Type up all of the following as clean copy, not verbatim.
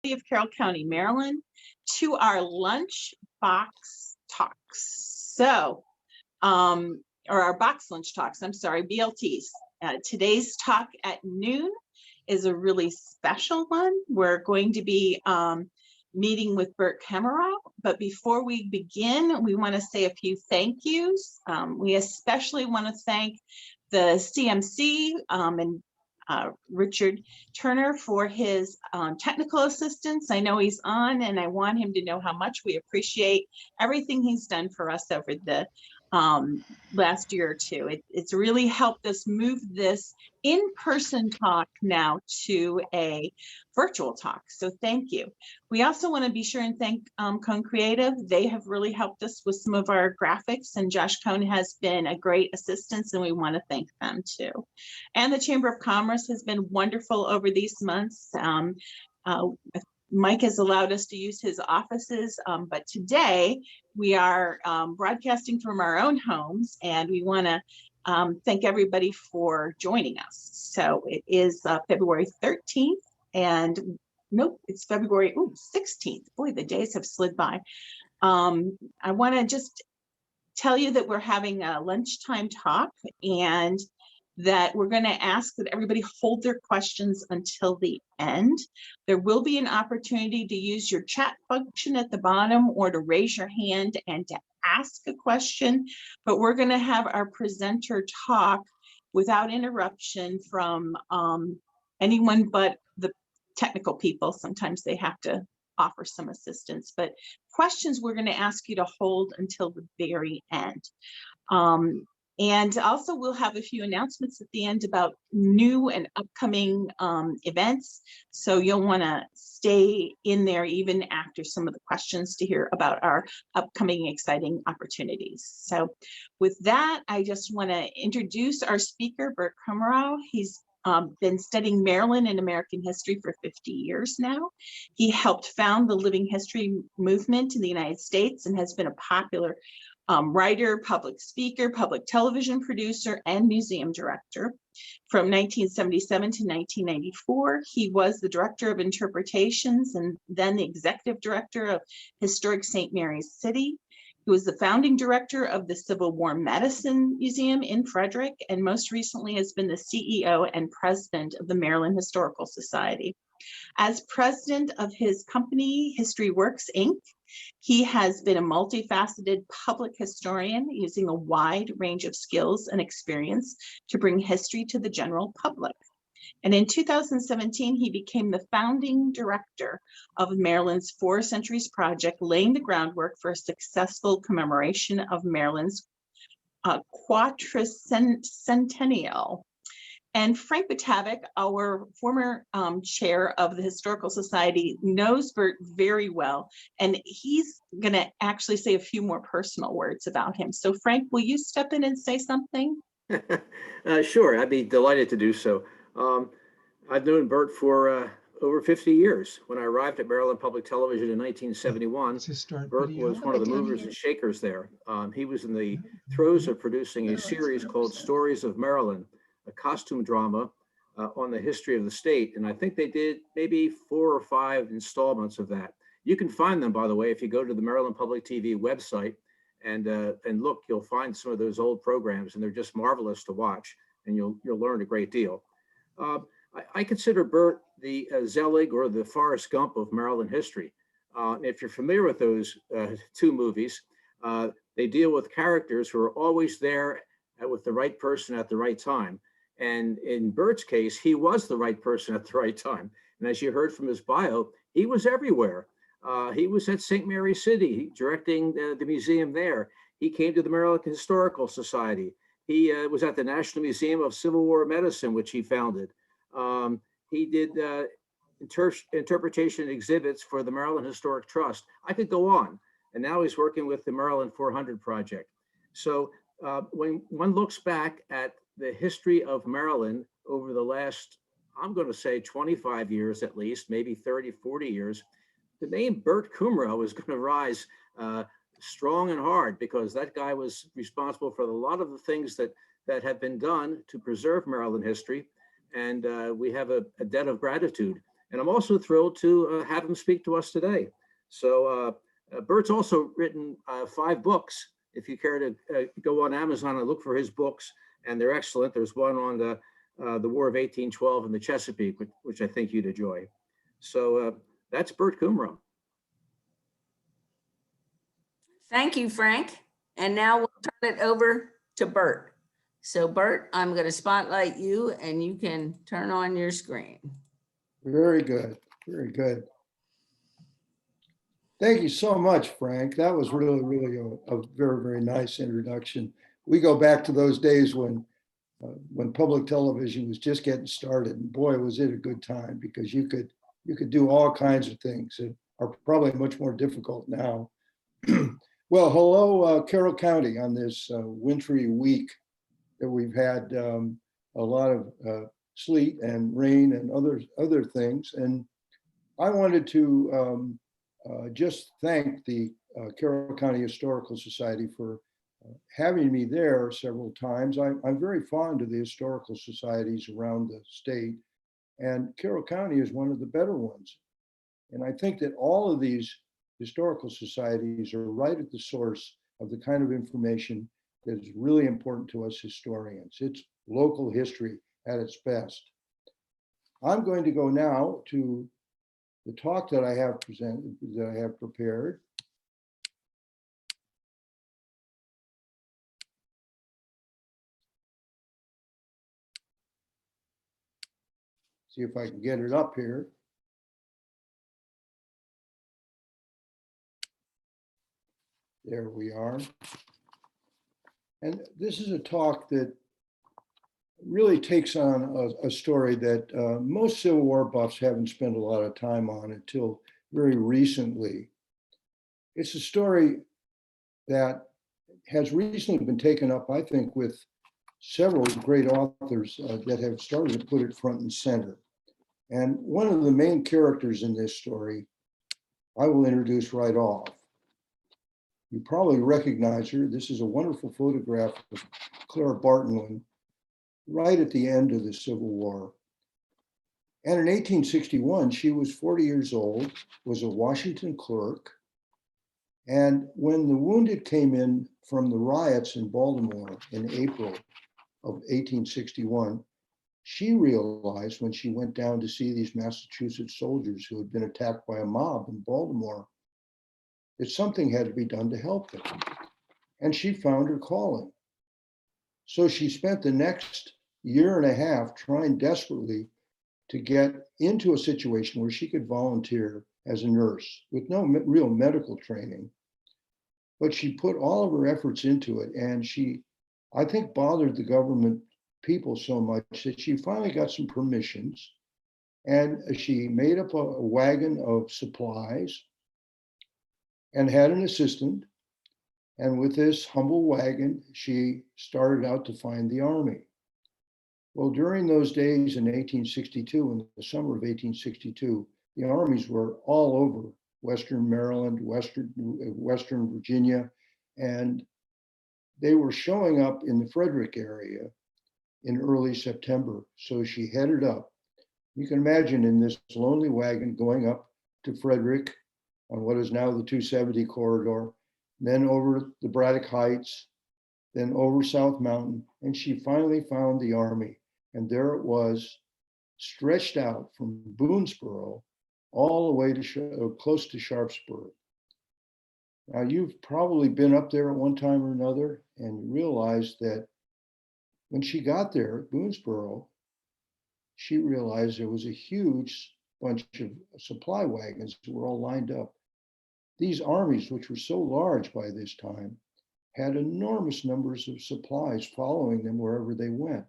of Carroll County, Maryland, to our lunch box talks. So, or our box lunch talks, I'm sorry, BLTs. Today's talk at noon is a really special one. We're going to be meeting with Burt Kummerow, but before we begin, we want to say a few thank yous. We especially want to thank the CMC and Richard Turner for his technical assistance. I know he's on, and I want him to know how much we appreciate everything he's done for us over the last year or two. It's really helped us move this in-person talk now to a virtual talk. So thank you. We also want to be sure and thank Cone Creative. They have really helped us with some of our graphics, and Josh Cone has been a great assistance, and we want to thank them too. And the Chamber of Commerce has been wonderful over these months. Mike has allowed us to use his offices, but today we are broadcasting from our own homes, and we want to thank everybody for joining us. So it is February 13th, and nope, it's February 16th. Boy, the days have slid by. I want to just tell you that we're having a lunchtime talk, and that we're going to ask that everybody hold their questions until the end. There will be an opportunity to use your chat function at the bottom or to raise your hand and to ask a question, but we're going to have our presenter talk without interruption from anyone but the technical people. Sometimes they have to offer some assistance, but questions we're going to ask you to hold until the very end. And also we'll have a few announcements at the end about new and upcoming events. So you'll want to stay in there even after some of the questions to hear about our upcoming exciting opportunities. So with that, I just want to introduce our speaker, Bert Kummerow. He's been studying Maryland and American history for 50 years now. He helped found the Living History movement in the United States and has been a popular writer, public speaker, public television producer, and museum director. From 1977 to 1994, he was the director of interpretations and then the executive director of Historic St. Mary's City. He was the founding director of the Civil War Medicine Museum in Frederick, and most recently has been the CEO and president of the Maryland Historical Society. As president of his company, History Works, Inc., he has been a multifaceted public historian using a wide range of skills and experience to bring history to the general public. And in 2017, he became the founding director of Maryland's Four Centuries Project, laying the groundwork for a successful commemoration of Maryland's quadricentennial. And Frank Batavik, our former chair of the Historical Society, knows Bert very well, and he's going to actually say a few more personal words about him. So Frank, will you step in and say something? Sure, I'd be delighted to do so. I've known Bert for over 50 years. When I arrived at Maryland Public Television in 1971, Bert was one of the movers and shakers there. He was in the throes of producing a series called Stories of Maryland, a costume drama on the history of the state. And I think they did maybe 4 or 5 installments of that. You can find them, by the way, if you go to the Maryland Public TV website and look, you'll find some of those old programs, and they're just marvelous to watch, and you'll learn a great deal. I consider Bert the Zelig or the Forrest Gump of Maryland history. If you're familiar with those 2 movies, they deal with characters who are always there with the right person at the right time. And in Bert's case, he was the right person at the right time. And as you heard from his bio, he was everywhere. He was at St. Mary's City, directing the museum there. He came to the Maryland Historical Society. He was at the National Museum of Civil War Medicine, which he founded. He did interpretation exhibits for the Maryland Historic Trust. I could go on. And now he's working with the Maryland 400 Project. So when one looks back at the history of Maryland over the last, I'm going to say 25 years at least, maybe 30, 40 years, the name Burt Kummerow is going to rise strong and hard, because that guy was responsible for a lot of the things that have been done to preserve Maryland history. And we have a debt of gratitude. And I'm also thrilled to have him speak to us today. So Bert's also written 5 books. If you care to go on Amazon and look for his books, and they're excellent. There's one on the War of 1812 and the Chesapeake, which I think you'd enjoy. So that's Burt Kummerow. Thank you, Frank. And now we'll turn it over to Bert. So Bert, I'm going to spotlight you and you can turn on your screen. Very good. Very good. Thank you so much, Frank. That was really, really a very, very nice introduction. We go back to those days when public television was just getting started, and boy, was it a good time, because you could do all kinds of things that are probably much more difficult now. Well, hello, Carroll County, on this wintry week that we've had a lot of sleet and rain and other things. And I wanted to just thank the Carroll County Historical Society for having me there several times. I'm very fond of the historical societies around the state, and Carroll County is one of the better ones. And I think that all of these historical societies are right at the source of the kind of information that is really important to us historians. It's local history at its best. I'm going to go now to the talk that I have prepared. See if I can get it up here. There we are. And this is a talk that really takes on a story that most Civil War buffs haven't spent a lot of time on until very recently. It's a story that has recently been taken up, I think, with several great authors that have started to put it front and center. And one of the main characters in this story, I will introduce right off. You probably recognize her. This is a wonderful photograph of Clara Barton right at the end of the Civil War. And in 1861, she was 40 years old, was a Washington clerk. And when the wounded came in from the riots in Baltimore in April of 1861, she realized when she went down to see these Massachusetts soldiers who had been attacked by a mob in Baltimore, that something had to be done to help them. And she found her calling. So she spent the next year and a half trying desperately to get into a situation where she could volunteer as a nurse with no real medical training. But she put all of her efforts into it, and she, I think, bothered the government people so much that she finally got some permissions, and she made up a wagon of supplies and had an assistant. And with this humble wagon, she started out to find the army. Well, during those days in 1862, in the summer of 1862, the armies were all over Western Maryland, Western Virginia, and they were showing up in the Frederick area in early September. So she headed up. You can imagine in this lonely wagon going up to Frederick on what is now the 270 corridor, then over the Braddock Heights, then over South Mountain, and she finally found the army. And there it was, stretched out from Boonesboro all the way to close to Sharpsburg. Now, you've probably been up there at one time or another, and you realize that when she got there at Boonesboro, she realized there was a huge bunch of supply wagons that were all lined up. These armies, which were so large by this time, had enormous numbers of supplies following them wherever they went.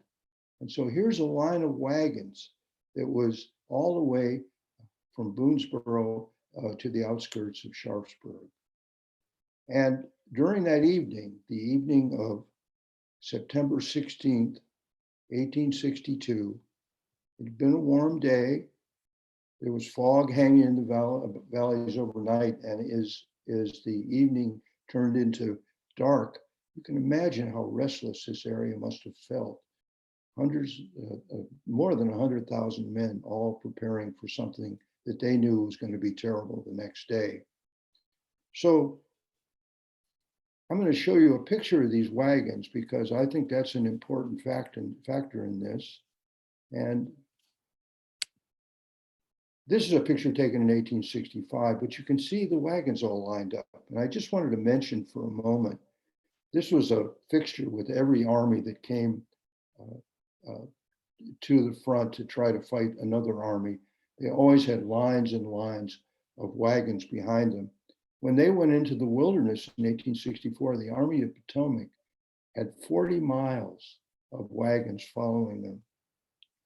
And so here's a line of wagons that was all the way from Boonesboro to the outskirts of Sharpsburg. And during that evening, the evening of September 16th, 1862, it had been a warm day. There was fog hanging in the valleys overnight, and as the evening turned into dark, you can imagine how restless this area must have felt. more than 100,000 men, all preparing for something that they knew was going to be terrible the next day. So I'm going to show you a picture of these wagons because I think that's an important factor in this. And this is a picture taken in 1865, but you can see the wagons all lined up. And I just wanted to mention for a moment, this was a fixture with every army that came to the front to try to fight another army. They always had lines and lines of wagons behind them. When they went into the wilderness in 1864, the Army of Potomac had 40 miles of wagons following them.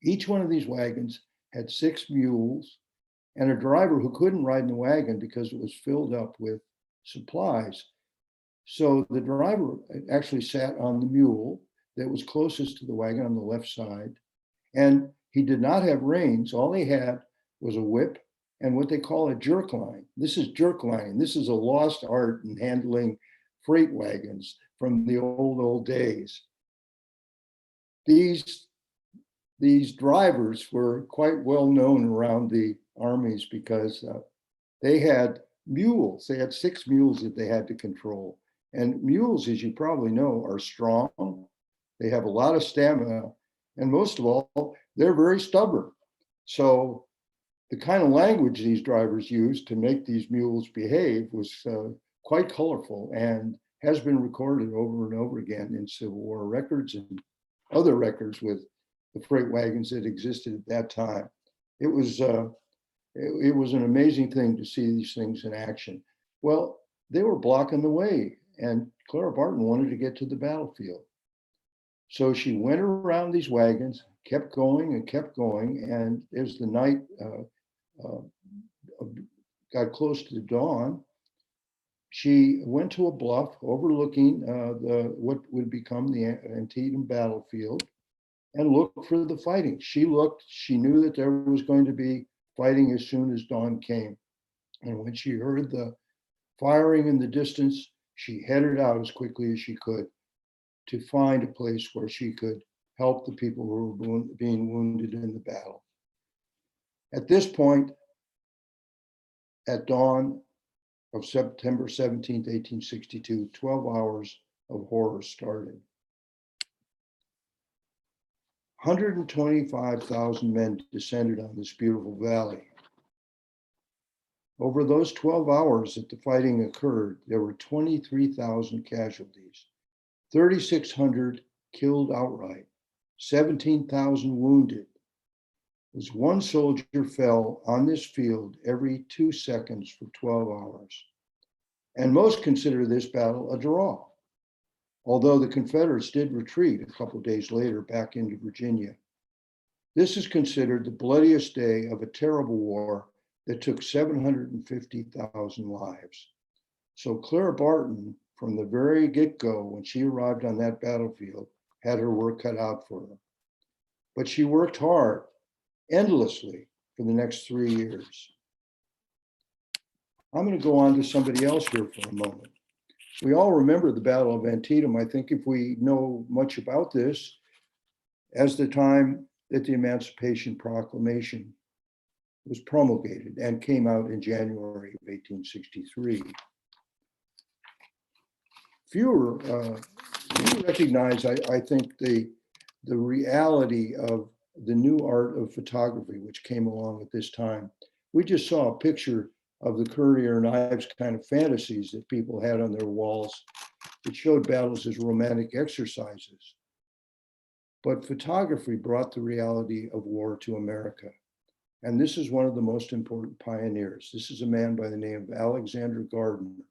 Each one of these wagons had 6 mules and a driver who couldn't ride in the wagon because it was filled up with supplies. So the driver actually sat on the mule that was closest to the wagon on the left side. And he did not have reins. All he had was a whip and what they call a jerk line. This is jerk lining. This is a lost art in handling freight wagons from the old days. These drivers were quite well known around the armies because they had mules. They had 6 mules that they had to control. And mules, as you probably know, are strong. They have a lot of stamina. And most of all, they're very stubborn. So the kind of language these drivers used to make these mules behave was quite colorful and has been recorded over and over again in Civil War records and other records with the freight wagons that existed at that time. It was an amazing thing to see these things in action. Well, they were blocking the way, and Clara Barton wanted to get to the battlefield. So she went around these wagons, kept going, and as the night got close to dawn, she went to a bluff overlooking what would become the Antietam battlefield and looked for the fighting. She knew that there was going to be fighting as soon as dawn came. And when she heard the firing in the distance, she headed out as quickly as she could to find a place where she could help the people who were being wounded in the battle. At this point, at dawn of September 17th, 1862, 12 hours of horror started. 125,000 men descended on this beautiful valley. Over those 12 hours that the fighting occurred, there were 23,000 casualties, 3,600 killed outright, 17,000 wounded. As one soldier fell on this field every 2 seconds for 12 hours. And most consider this battle a draw, although the Confederates did retreat a couple of days later back into Virginia. This is considered the bloodiest day of a terrible war that took 750,000 lives. So Clara Barton, from the very get-go, when she arrived on that battlefield, had her work cut out for her. But she worked hard, endlessly, for the next 3 years. I'm going to go on to somebody else here for a moment. We all remember the Battle of Antietam. I think if we know much about this, as the time that the Emancipation Proclamation was promulgated and came out in January of 1863. Few recognize, I think, the reality of the new art of photography, which came along at this time. We just saw a picture of the Currier and Ives kind of fantasies that people had on their walls. It showed battles as romantic exercises. But photography brought the reality of war to America. And this is one of the most important pioneers. This is a man by the name of Alexander Gardner.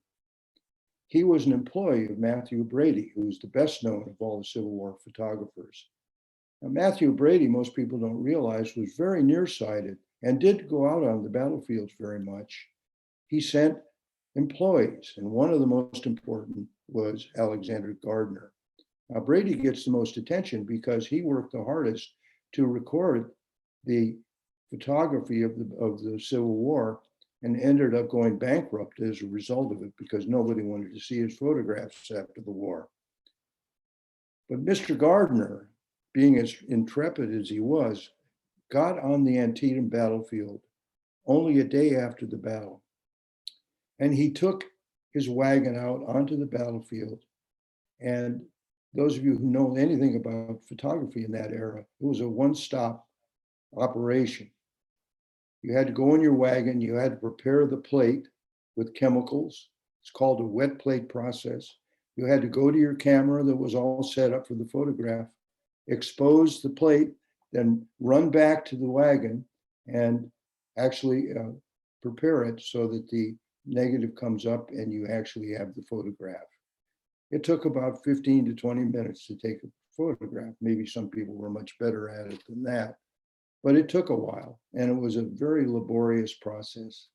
He was an employee of Matthew Brady, who's the best known of all the Civil War photographers. Now, Matthew Brady, most people don't realize, was very nearsighted and did go out on the battlefields very much. He sent employees, and one of the most important was Alexander Gardner. Now, Brady gets the most attention because he worked the hardest to record the photography of the Civil War and ended up going bankrupt as a result of it because nobody wanted to see his photographs after the war. But Mr. Gardner being as intrepid as he was, got on the Antietam battlefield only a day after the battle. And he took his wagon out onto the battlefield. And those of you who know anything about photography in that era, it was a one-stop operation. You had to go in your wagon, you had to prepare the plate with chemicals. It's called a wet plate process. You had to go to your camera that was all set up for the photograph, expose the plate, then run back to the wagon and actually prepare it so that the negative comes up and you actually have the photograph. It took about 15 to 20 minutes to take a photograph. Maybe some people were much better at it than that, but it took a while and it was a very laborious process.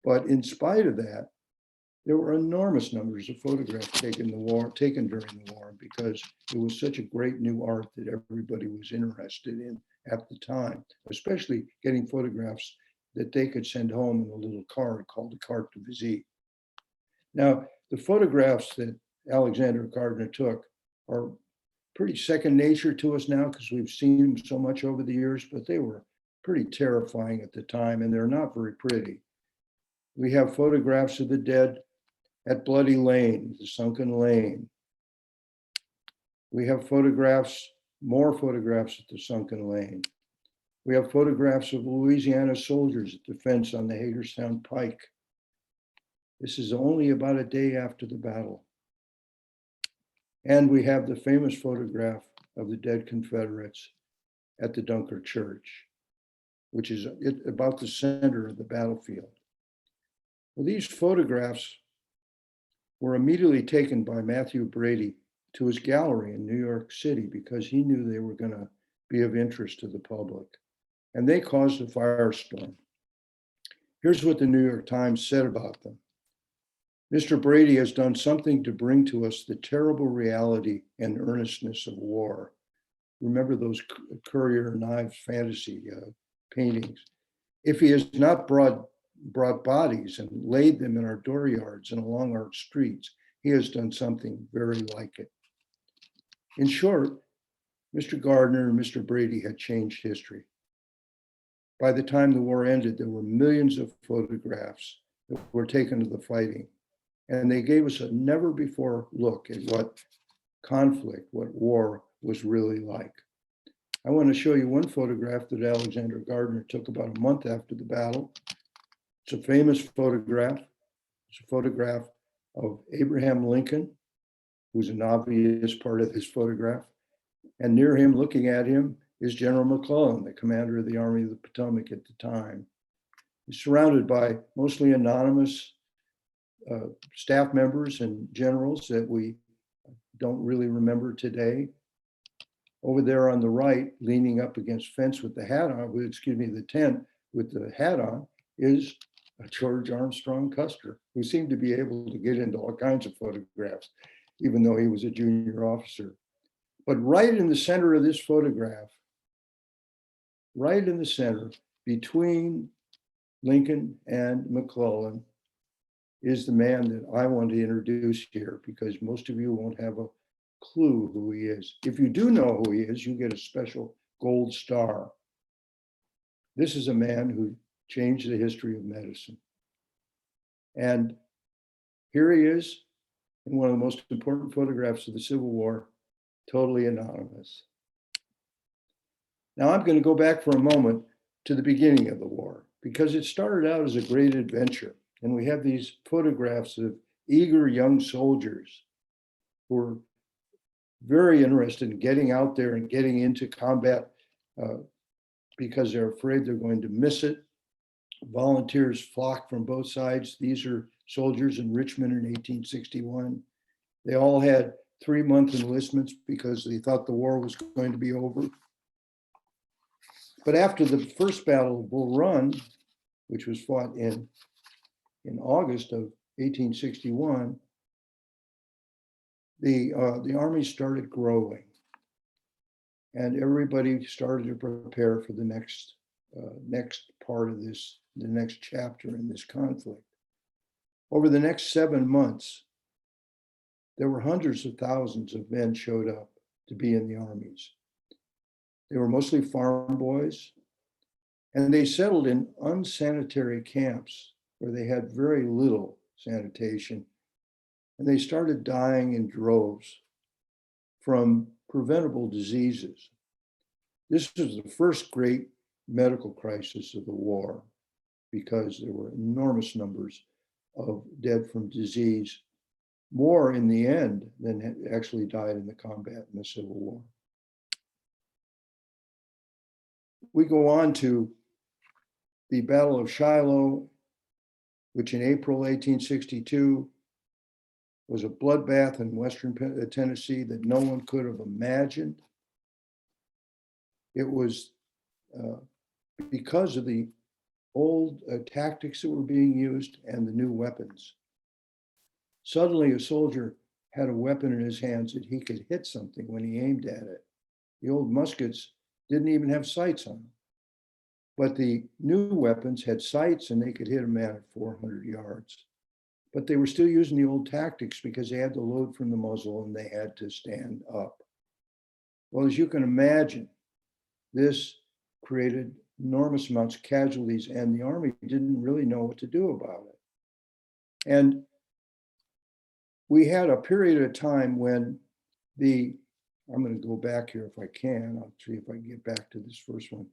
But in spite of that, there were enormous numbers of photographs taken during the war because it was such a great new art that everybody was interested in at the time, especially getting photographs that they could send home in a little card called a carte de visite. Now, the photographs that Alexander Gardner took are pretty second nature to us now because we've seen them so much over the years, but they were pretty terrifying at the time and they're not very pretty. We have photographs of the dead at Bloody Lane, the sunken lane. We have more photographs at the sunken lane. We have photographs of Louisiana soldiers at the fence on the Hagerstown Pike. This is only about a day after the battle. And we have the famous photograph of the dead Confederates at the Dunkirk Church, which is about the center of the battlefield. Well, these photographs were immediately taken by Matthew Brady to his gallery in New York City because he knew they were going to be of interest to the public. And they caused a firestorm. Here's what the New York Times said about them. Mr. Brady has done something to bring to us the terrible reality and earnestness of war. Remember those Currier and Ives fantasy paintings. If he has not brought bodies and laid them in our dooryards and along our streets, he has done something very like it. In short, Mr. Gardner and Mr. Brady had changed history. By the time the war ended, there were millions of photographs that were taken of the fighting. And they gave us a never before look at what conflict, what war was really like. I want to show you one photograph that Alexander Gardner took about a month after the battle. It's a famous photograph. It's a photograph of Abraham Lincoln, who's an obvious part of this photograph. And near him, looking at him, is General McClellan, the commander of the Army of the Potomac at the time. He's surrounded by mostly anonymous staff members and generals that we don't really remember today. Over there on the right, leaning up against fence with the hat on, the tent with the hat on, is George Armstrong Custer, who seemed to be able to get into all kinds of photographs, even though he was a junior officer. But right in the center of this photograph, right in the center, between Lincoln and McClellan, is the man that I want to introduce here because most of you won't have a clue who he is. If you do know who he is, you get a special gold star. This is a man who changed the history of medicine. And here he is in one of the most important photographs of the Civil War, totally anonymous. Now I'm going to go back for a moment to the beginning of the war because it started out as a great adventure. And we have these photographs of eager young soldiers who are very interested in getting out there and getting into combat because they're afraid they're going to miss it. Volunteers flock from both sides. These are soldiers in Richmond in 1861. They all had 3-month enlistments because they thought the war was going to be over. But after the first Battle of Bull Run, which was fought in August of 1861, the army started growing, and everybody started to prepare for the next part of this, the next chapter in this conflict. Over the next 7 months, there were hundreds of thousands of men showed up to be in the armies. They were mostly farm boys, and they settled in unsanitary camps where they had very little sanitation. And they started dying in droves from preventable diseases. This was the first great medical crisis of the war because there were enormous numbers of dead from disease, more in the end than had actually died in the combat in the Civil War. We go on to the Battle of Shiloh, which in April 1862 was a bloodbath in Western Tennessee that no one could have imagined. It was because of the old tactics that were being used and the new weapons. Suddenly, a soldier had a weapon in his hands that he could hit something when he aimed at it. The old muskets didn't even have sights on them. But the new weapons had sights and they could hit a man at 400 yards. But they were still using the old tactics because they had to load from the muzzle and they had to stand up. Well, as you can imagine, this created enormous amounts of casualties and the Army didn't really know what to do about it. And we had a period of time when I'm going to go back here if I can. I'll see if I can get back to this first one.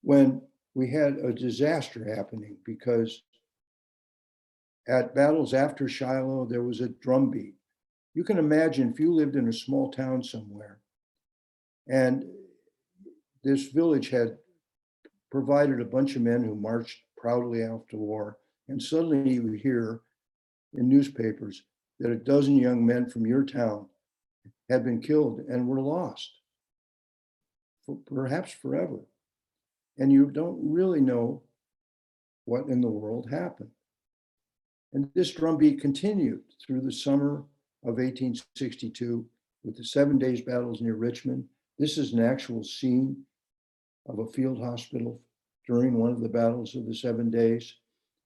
When we had a disaster happening because at battles after Shiloh, there was a drumbeat. You can imagine if you lived in a small town somewhere and this village had provided a bunch of men who marched proudly out to war, and suddenly you hear in newspapers that a dozen young men from your town had been killed and were lost, perhaps forever. And you don't really know what in the world happened. And this drumbeat continued through the summer of 1862 with the 7 days battles near Richmond. This is an actual scene of a field hospital during one of the battles of the 7 days.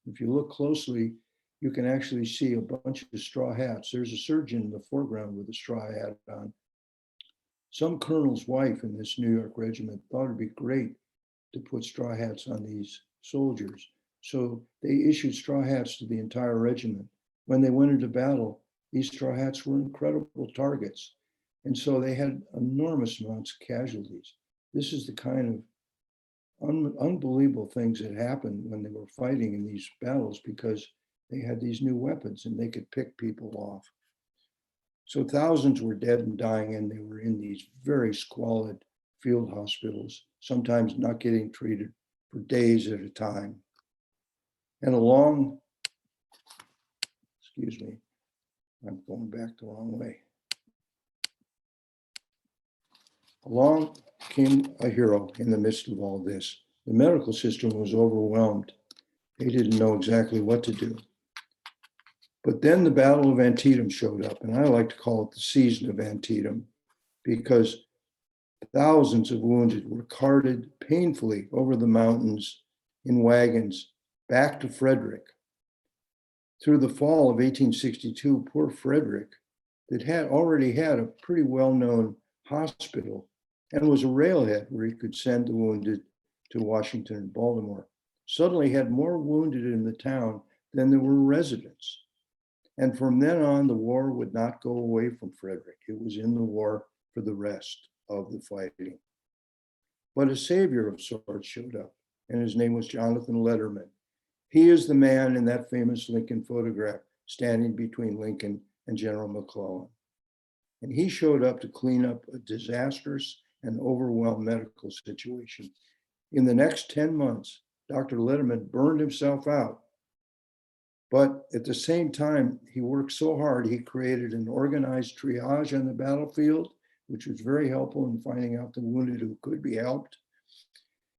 If you look closely, you can actually see a bunch of straw hats. There's a surgeon in the foreground with a straw hat on. Some colonel's wife in this New York regiment thought it'd be great to put straw hats on these soldiers. So they issued straw hats to the entire regiment. When they went into battle, these straw hats were incredible targets. And so they had enormous amounts of casualties. This is the kind of unbelievable things that happened when they were fighting in these battles because they had these new weapons and they could pick people off. So thousands were dead and dying, and they were in these very squalid field hospitals, sometimes not getting treated for days at a time. And along, excuse me, I'm going back the wrong way. Along came a hero in the midst of all this. The medical system was overwhelmed. They didn't know exactly what to do. But then the Battle of Antietam showed up, and I like to call it the season of Antietam because thousands of wounded were carted painfully over the mountains in wagons back to Frederick. Through the fall of 1862, poor Frederick, that had already had a pretty well-known hospital and was a railhead where he could send the wounded to Washington and Baltimore, suddenly had more wounded in the town than there were residents. And from then on, the war would not go away from Frederick. It was in the war for the rest of the fighting. But a savior of sorts showed up, and his name was Jonathan Letterman. He is the man in that famous Lincoln photograph standing between Lincoln and General McClellan. And he showed up to clean up a disastrous and overwhelmed medical situation. In the next 10 months, Dr. Letterman burned himself out. But at the same time, he worked so hard, he created an organized triage on the battlefield, which was very helpful in finding out the wounded who could be helped.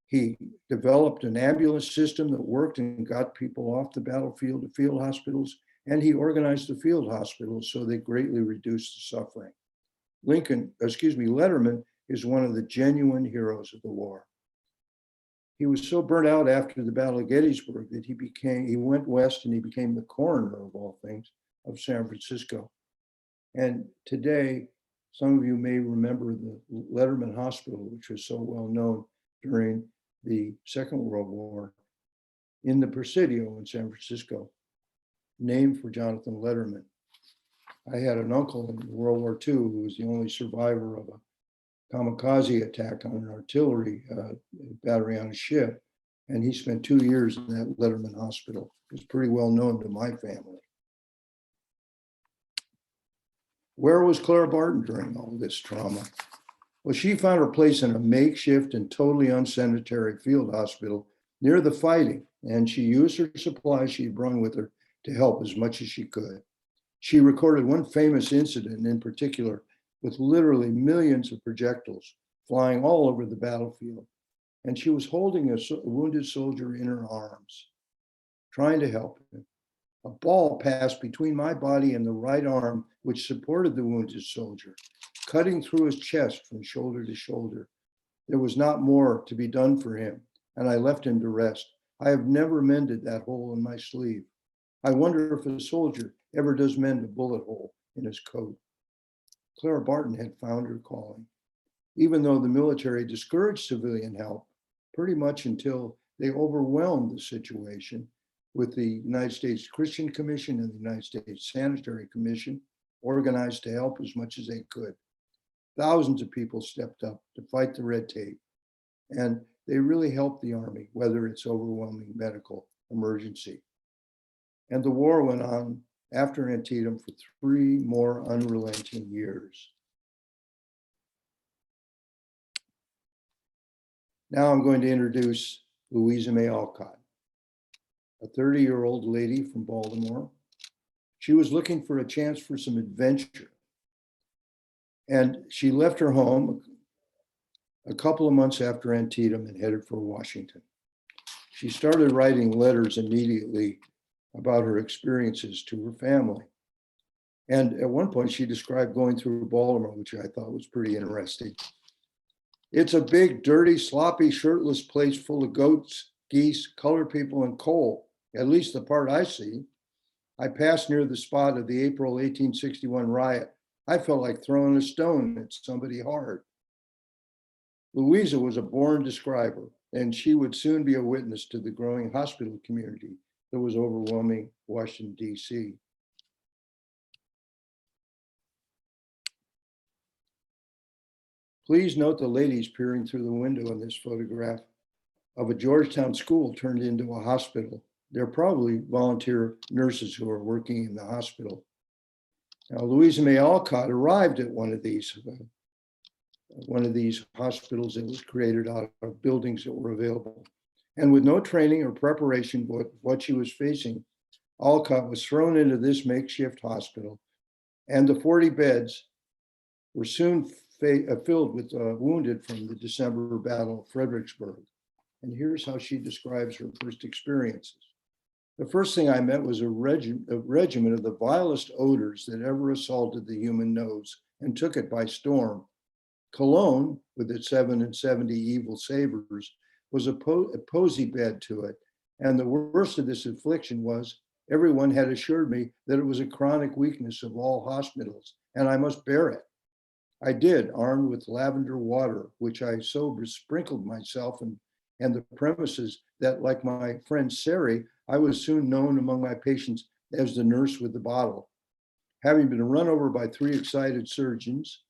He developed an ambulance system that worked and got people off the battlefield to field hospitals, and he organized the field hospitals so they greatly reduced the suffering. Letterman is one of the genuine heroes of the war. He was so burnt out after the Battle of Gettysburg that he went west and he became the coroner of all things of San Francisco. And today, Some of you may remember the Letterman Hospital, which was so well known during the Second World War in the Presidio in San Francisco, named for Jonathan Letterman. I had an uncle in World War II who was the only survivor of a kamikaze attack on an artillery battery on a ship. And he spent 2 years in that Letterman Hospital. It was pretty well known to my family. Where was Clara Barton during all this trauma? Well, she found her place in a makeshift and totally unsanitary field hospital near the fighting, and she used her supplies she had brought with her to help as much as she could. She recorded one famous incident in particular with literally millions of projectiles flying all over the battlefield. And she was holding a wounded soldier in her arms, trying to help him. A ball passed between my body and the right arm, which supported the wounded soldier, cutting through his chest from shoulder to shoulder. There was not more to be done for him, and I left him to rest. I have never mended that hole in my sleeve. I wonder if a soldier ever does mend a bullet hole in his coat. Clara Barton had found her calling, even though the military discouraged civilian help pretty much until they overwhelmed the situation with the United States Christian Commission and the United States Sanitary Commission organized to help as much as they could. Thousands of people stepped up to fight the red tape, and they really helped the Army, whether it's overwhelming medical emergency. And the war went on after Antietam for 3 more unrelenting years. Now I'm going to introduce Louisa May Alcott, a 30-year-old lady from Baltimore. She was looking for a chance for some adventure. And she left her home a couple of months after Antietam and headed for Washington. She started writing letters immediately about her experiences to her family. And at one point she described going through Baltimore, which I thought was pretty interesting. It's a big, dirty, sloppy, shirtless place full of goats, geese, colored people, and coal, at least the part I see. I passed near the spot of the April 1861 riot. I felt like throwing a stone at somebody hard. Louisa was a born describer, and she would soon be a witness to the growing hospital community that was overwhelming Washington, D.C. Please note the ladies peering through the window in this photograph of a Georgetown school turned into a hospital. They're probably volunteer nurses who are working in the hospital. Now, Louisa May Alcott arrived at one of these hospitals that was created out of buildings that were available. And with no training or preparation for what she was facing, Alcott was thrown into this makeshift hospital, and the 40 beds were soon filled with wounded from the December Battle of Fredericksburg. And here's how she describes her first experiences. The first thing I met was a regimen of the vilest odors that ever assaulted the human nose and took it by storm. Cologne, with its 7 and 70 evil savors, was a posy bed to it. And the worst of this affliction was everyone had assured me that it was a chronic weakness of all hospitals, and I must bear it. I did, armed with lavender water, which I so besprinkled myself and the premises that, like my friend Sari, I was soon known among my patients as the nurse with the bottle. Having been run over by 3 excited surgeons,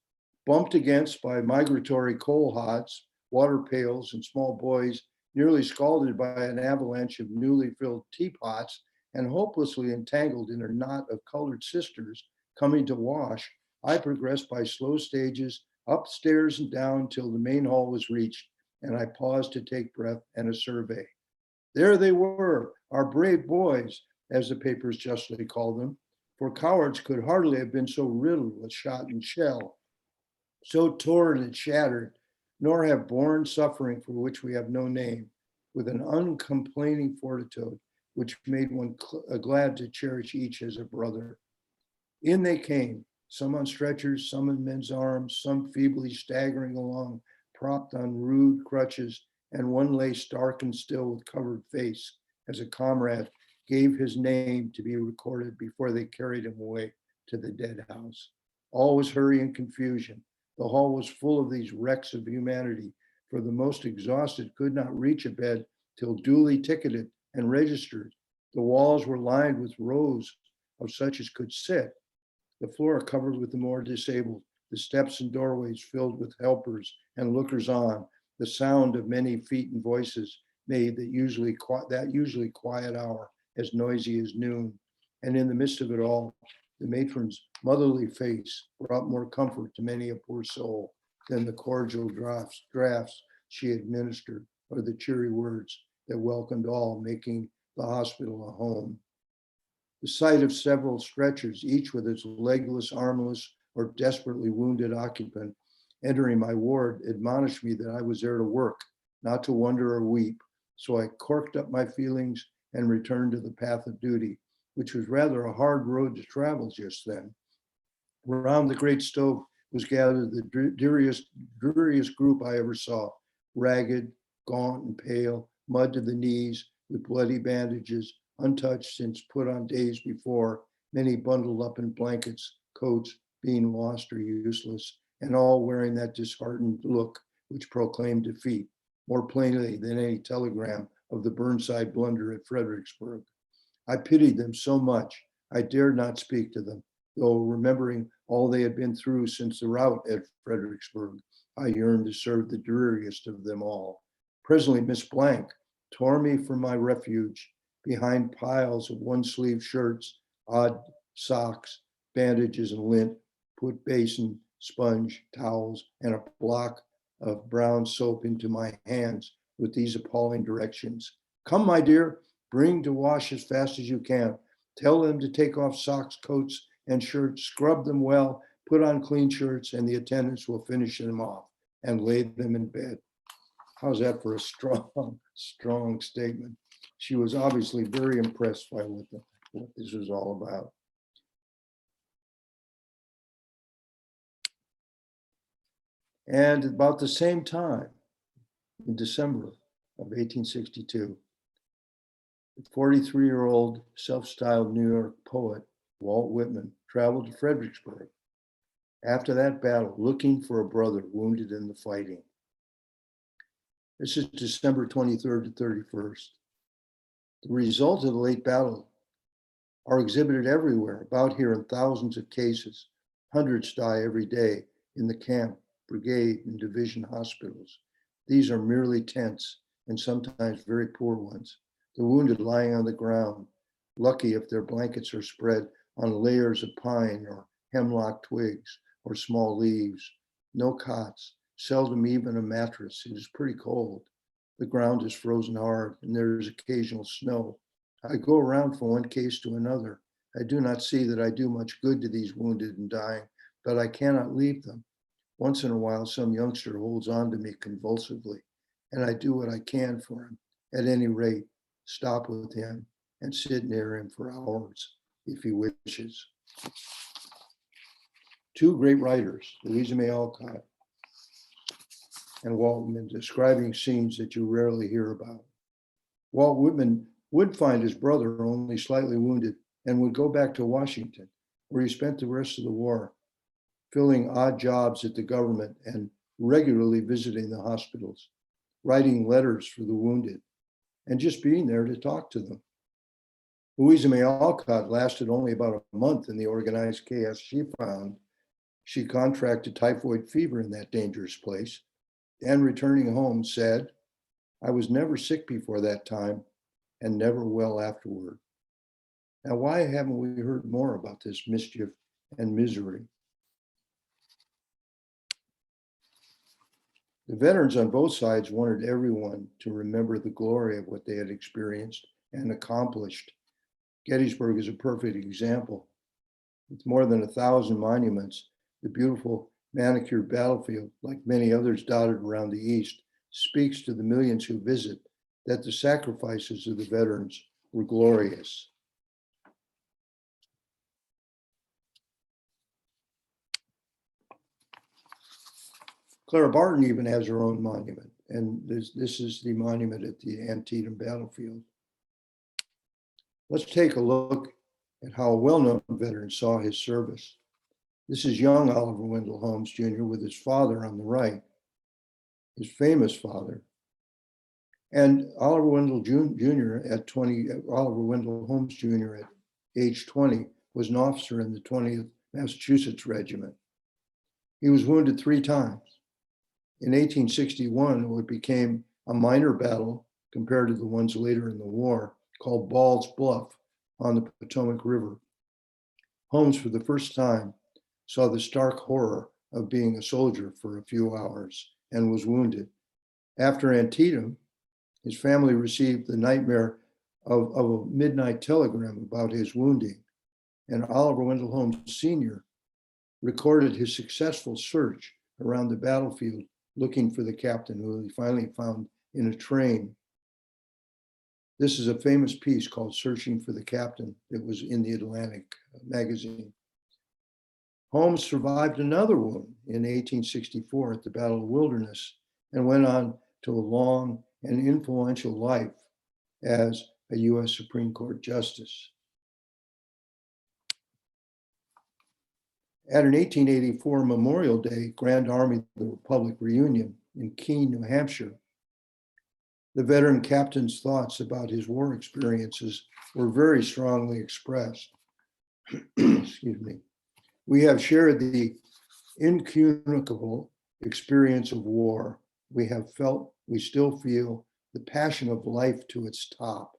bumped against by migratory coal hods, water pails, and small boys, nearly scalded by an avalanche of newly filled teapots, and hopelessly entangled in a knot of colored sisters coming to wash, I progressed by slow stages, upstairs and down till the main hall was reached, and I paused to take breath and a survey. There they were, our brave boys, as the papers justly called them, for cowards could hardly have been so riddled with shot and shell, so torn and shattered, nor have borne suffering for which we have no name, with an uncomplaining fortitude, which made one glad to cherish each as a brother. In they came, some on stretchers, some in men's arms, some feebly staggering along, propped on rude crutches, and one lay stark and still with covered face as a comrade gave his name to be recorded before they carried him away to the dead house. All was hurry and confusion. The hall was full of these wrecks of humanity, for the most exhausted could not reach a bed till duly ticketed and registered. The walls were lined with rows of such as could sit, the floor covered with the more disabled, the steps and doorways filled with helpers and lookers on. The sound of many feet and voices made that usually quiet hour as noisy as noon. And in the midst of it all, the matron's motherly face brought more comfort to many a poor soul than the cordial drafts she administered or the cheery words that welcomed all, making the hospital a home. The sight of several stretchers, each with its legless, armless, or desperately wounded occupant, entering my ward admonished me that I was there to work, not to wonder or weep. So I corked up my feelings and returned to the path of duty, which was rather a hard road to travel just then. Around the great stove was gathered the dreariest group I ever saw, ragged, gaunt, and pale, mud to the knees, with bloody bandages, untouched since put on days before, many bundled up in blankets, coats being lost or useless, and all wearing that disheartened look which proclaimed defeat, more plainly than any telegram of the Burnside blunder at Fredericksburg. I pitied them so much, I dared not speak to them, though remembering all they had been through since the rout at Fredericksburg, I yearned to serve the dreariest of them all. Presently, Miss Blank tore me from my refuge behind piles of one-sleeve shirts, odd socks, bandages, and lint, put basin, sponge, towels, and a block of brown soap into my hands with these appalling directions. Come, my dear, bring to wash as fast as you can. Tell them to take off socks, coats, and shirts, scrub them well, put on clean shirts, and the attendants will finish them off and lay them in bed. How's that for a strong statement? She was obviously very impressed by what this was all about. And about the same time, in December of 1862, the 43-year-old self-styled New York poet, Walt Whitman, traveled to Fredericksburg after that battle, looking for a brother wounded in the fighting. This is December 23rd to 31st. The results of the late battle are exhibited everywhere, about here in thousands of cases. Hundreds die every day in the camp, brigade, and division hospitals. These are merely tents, and sometimes very poor ones. The wounded lying on the ground, lucky if their blankets are spread on layers of pine or hemlock twigs or small leaves. No cots, seldom even a mattress. It is pretty cold. The ground is frozen hard and there is occasional snow. I go around from one case to another. I do not see that I do much good to these wounded and dying, but I cannot leave them. Once in a while, some youngster holds on to me convulsively, and I do what I can for him. At any rate, stop with him and sit near him for hours if he wishes. Two great writers, Louisa May Alcott and Walt Whitman, describing scenes that you rarely hear about. Walt Whitman would find his brother only slightly wounded and would go back to Washington, where he spent the rest of the war, filling odd jobs at the government and regularly visiting the hospitals, writing letters for the wounded, and just being there to talk to them. Louisa May Alcott lasted only about a month in the organized chaos she found. She contracted typhoid fever in that dangerous place, and returning home said, "I was never sick before that time and never well afterward." Now, why haven't we heard more about this mischief and misery? The veterans on both sides wanted everyone to remember the glory of what they had experienced and accomplished. Gettysburg is a perfect example. With more than 1,000 monuments, the beautiful manicured battlefield, like many others dotted around the East, speaks to the millions who visit that the sacrifices of the veterans were glorious. Clara Barton even has her own monument, and this is the monument at the Antietam battlefield. Let's take a look at how a well-known veteran saw his service. This is young Oliver Wendell Holmes Jr. with his father on the right, his famous father. And Oliver Wendell Jr. at 20, Oliver Wendell Holmes Jr. at age 20 was an officer in the 20th Massachusetts Regiment. He was wounded 3 times. In 1861, what became a minor battle compared to the ones later in the war, called Ball's Bluff on the Potomac River. Holmes, for the first time, saw the stark horror of being a soldier for a few hours and was wounded. After Antietam, his family received the nightmare of a midnight telegram about his wounding, and Oliver Wendell Holmes Sr. recorded his successful search around the battlefield looking for the captain, who he finally found in a train. This is a famous piece called Searching for the Captain that was in the Atlantic magazine. Holmes survived another wound in 1864 at the Battle of Wilderness and went on to a long and influential life as a U.S. Supreme Court justice. At an 1884 Memorial Day Grand Army of the Republic reunion in Keene, New Hampshire, the veteran captain's thoughts about his war experiences were very strongly expressed. Excuse me. We have shared the incommunicable experience of war. We have felt, we still feel the passion of life to its top.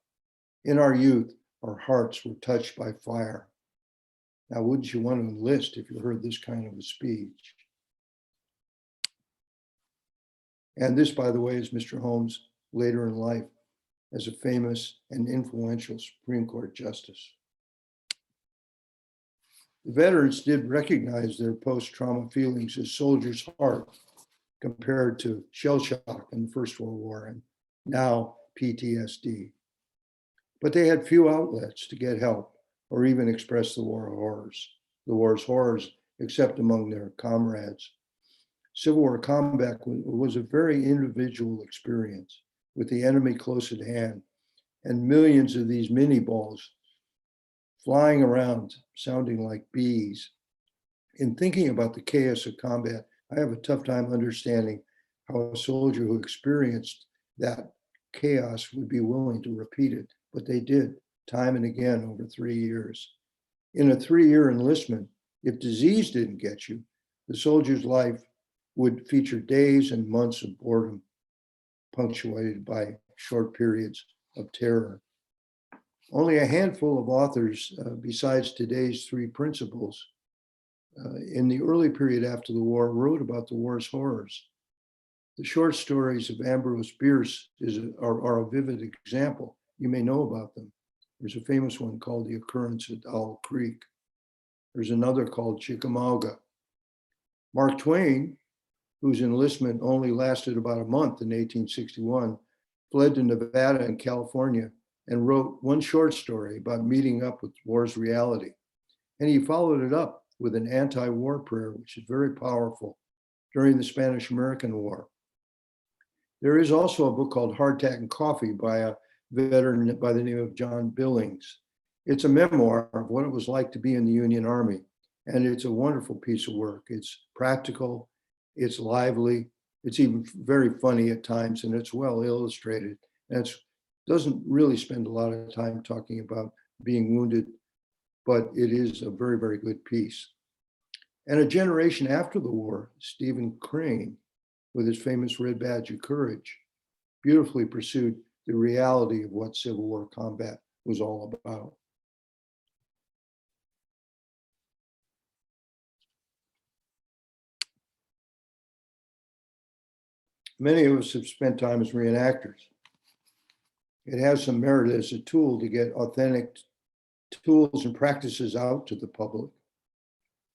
In our youth, our hearts were touched by fire. Now, wouldn't you want to enlist if you heard this kind of a speech? And this, by the way, is Mr. Holmes later in life as a famous and influential Supreme Court justice. The veterans did recognize their post-trauma feelings as soldiers' heart compared to shell shock in the First World War and now PTSD. But they had few outlets to get help or even express the war's horrors, except among their comrades. Civil War combat was a very individual experience with the enemy close at hand and millions of these mini balls flying around, sounding like bees. In thinking about the chaos of combat, I have a tough time understanding how a soldier who experienced that chaos would be willing to repeat it, but they did time and again over 3 years. In a 3-year enlistment, if disease didn't get you, the soldier's life would feature days and months of boredom, punctuated by short periods of terror. Only a handful of authors, besides today's 3 principals, in the early period after the war, wrote about the war's horrors. The short stories of Ambrose Bierce are a vivid example. You may know about them. There's a famous one called The Occurrence at Owl Creek. There's another called Chickamauga. Mark Twain, whose enlistment only lasted about a month in 1861, fled to Nevada and California and wrote one short story about meeting up with war's reality. And he followed it up with an anti-war prayer, which is very powerful, during the Spanish-American War. There is also a book called Hardtack and Coffee by a veteran by the name of John Billings. It's a memoir of what it was like to be in the Union Army, and it's a wonderful piece of work. It's practical, it's lively, it's even very funny at times, and it's well illustrated. And it doesn't really spend a lot of time talking about being wounded, but it is a very, very good piece. And a generation after the war, Stephen Crane, with his famous Red Badge of Courage, beautifully pursued the reality of what Civil War combat was all about. Many of us have spent time as reenactors. It has some merit as a tool to get authentic tools and practices out to the public.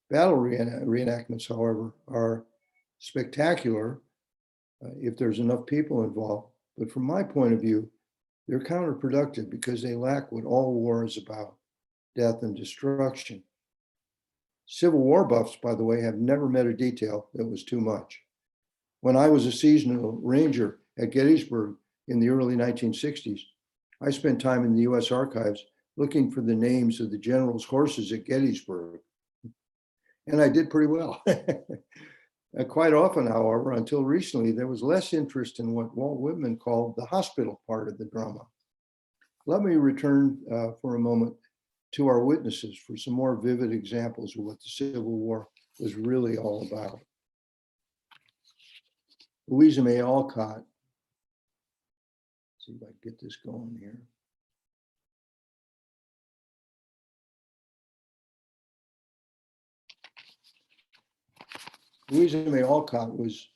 Battle reenactments, however, are spectacular if there's enough people involved. But from my point of view, they're counterproductive because they lack what all war is about, death and destruction. Civil War buffs, by the way, have never met a detail that was too much. When I was a seasonal ranger at Gettysburg in the early 1960s, I spent time in the US Archives looking for the names of the general's horses at Gettysburg. And I did pretty well. Quite often, however, until recently, there was less interest in what Walt Whitman called the hospital part of the drama. Let me return for a moment to our witnesses for some more vivid examples of what the Civil War was really all about. Louisa May Alcott. See if I can get this going here. Louisa May Alcott was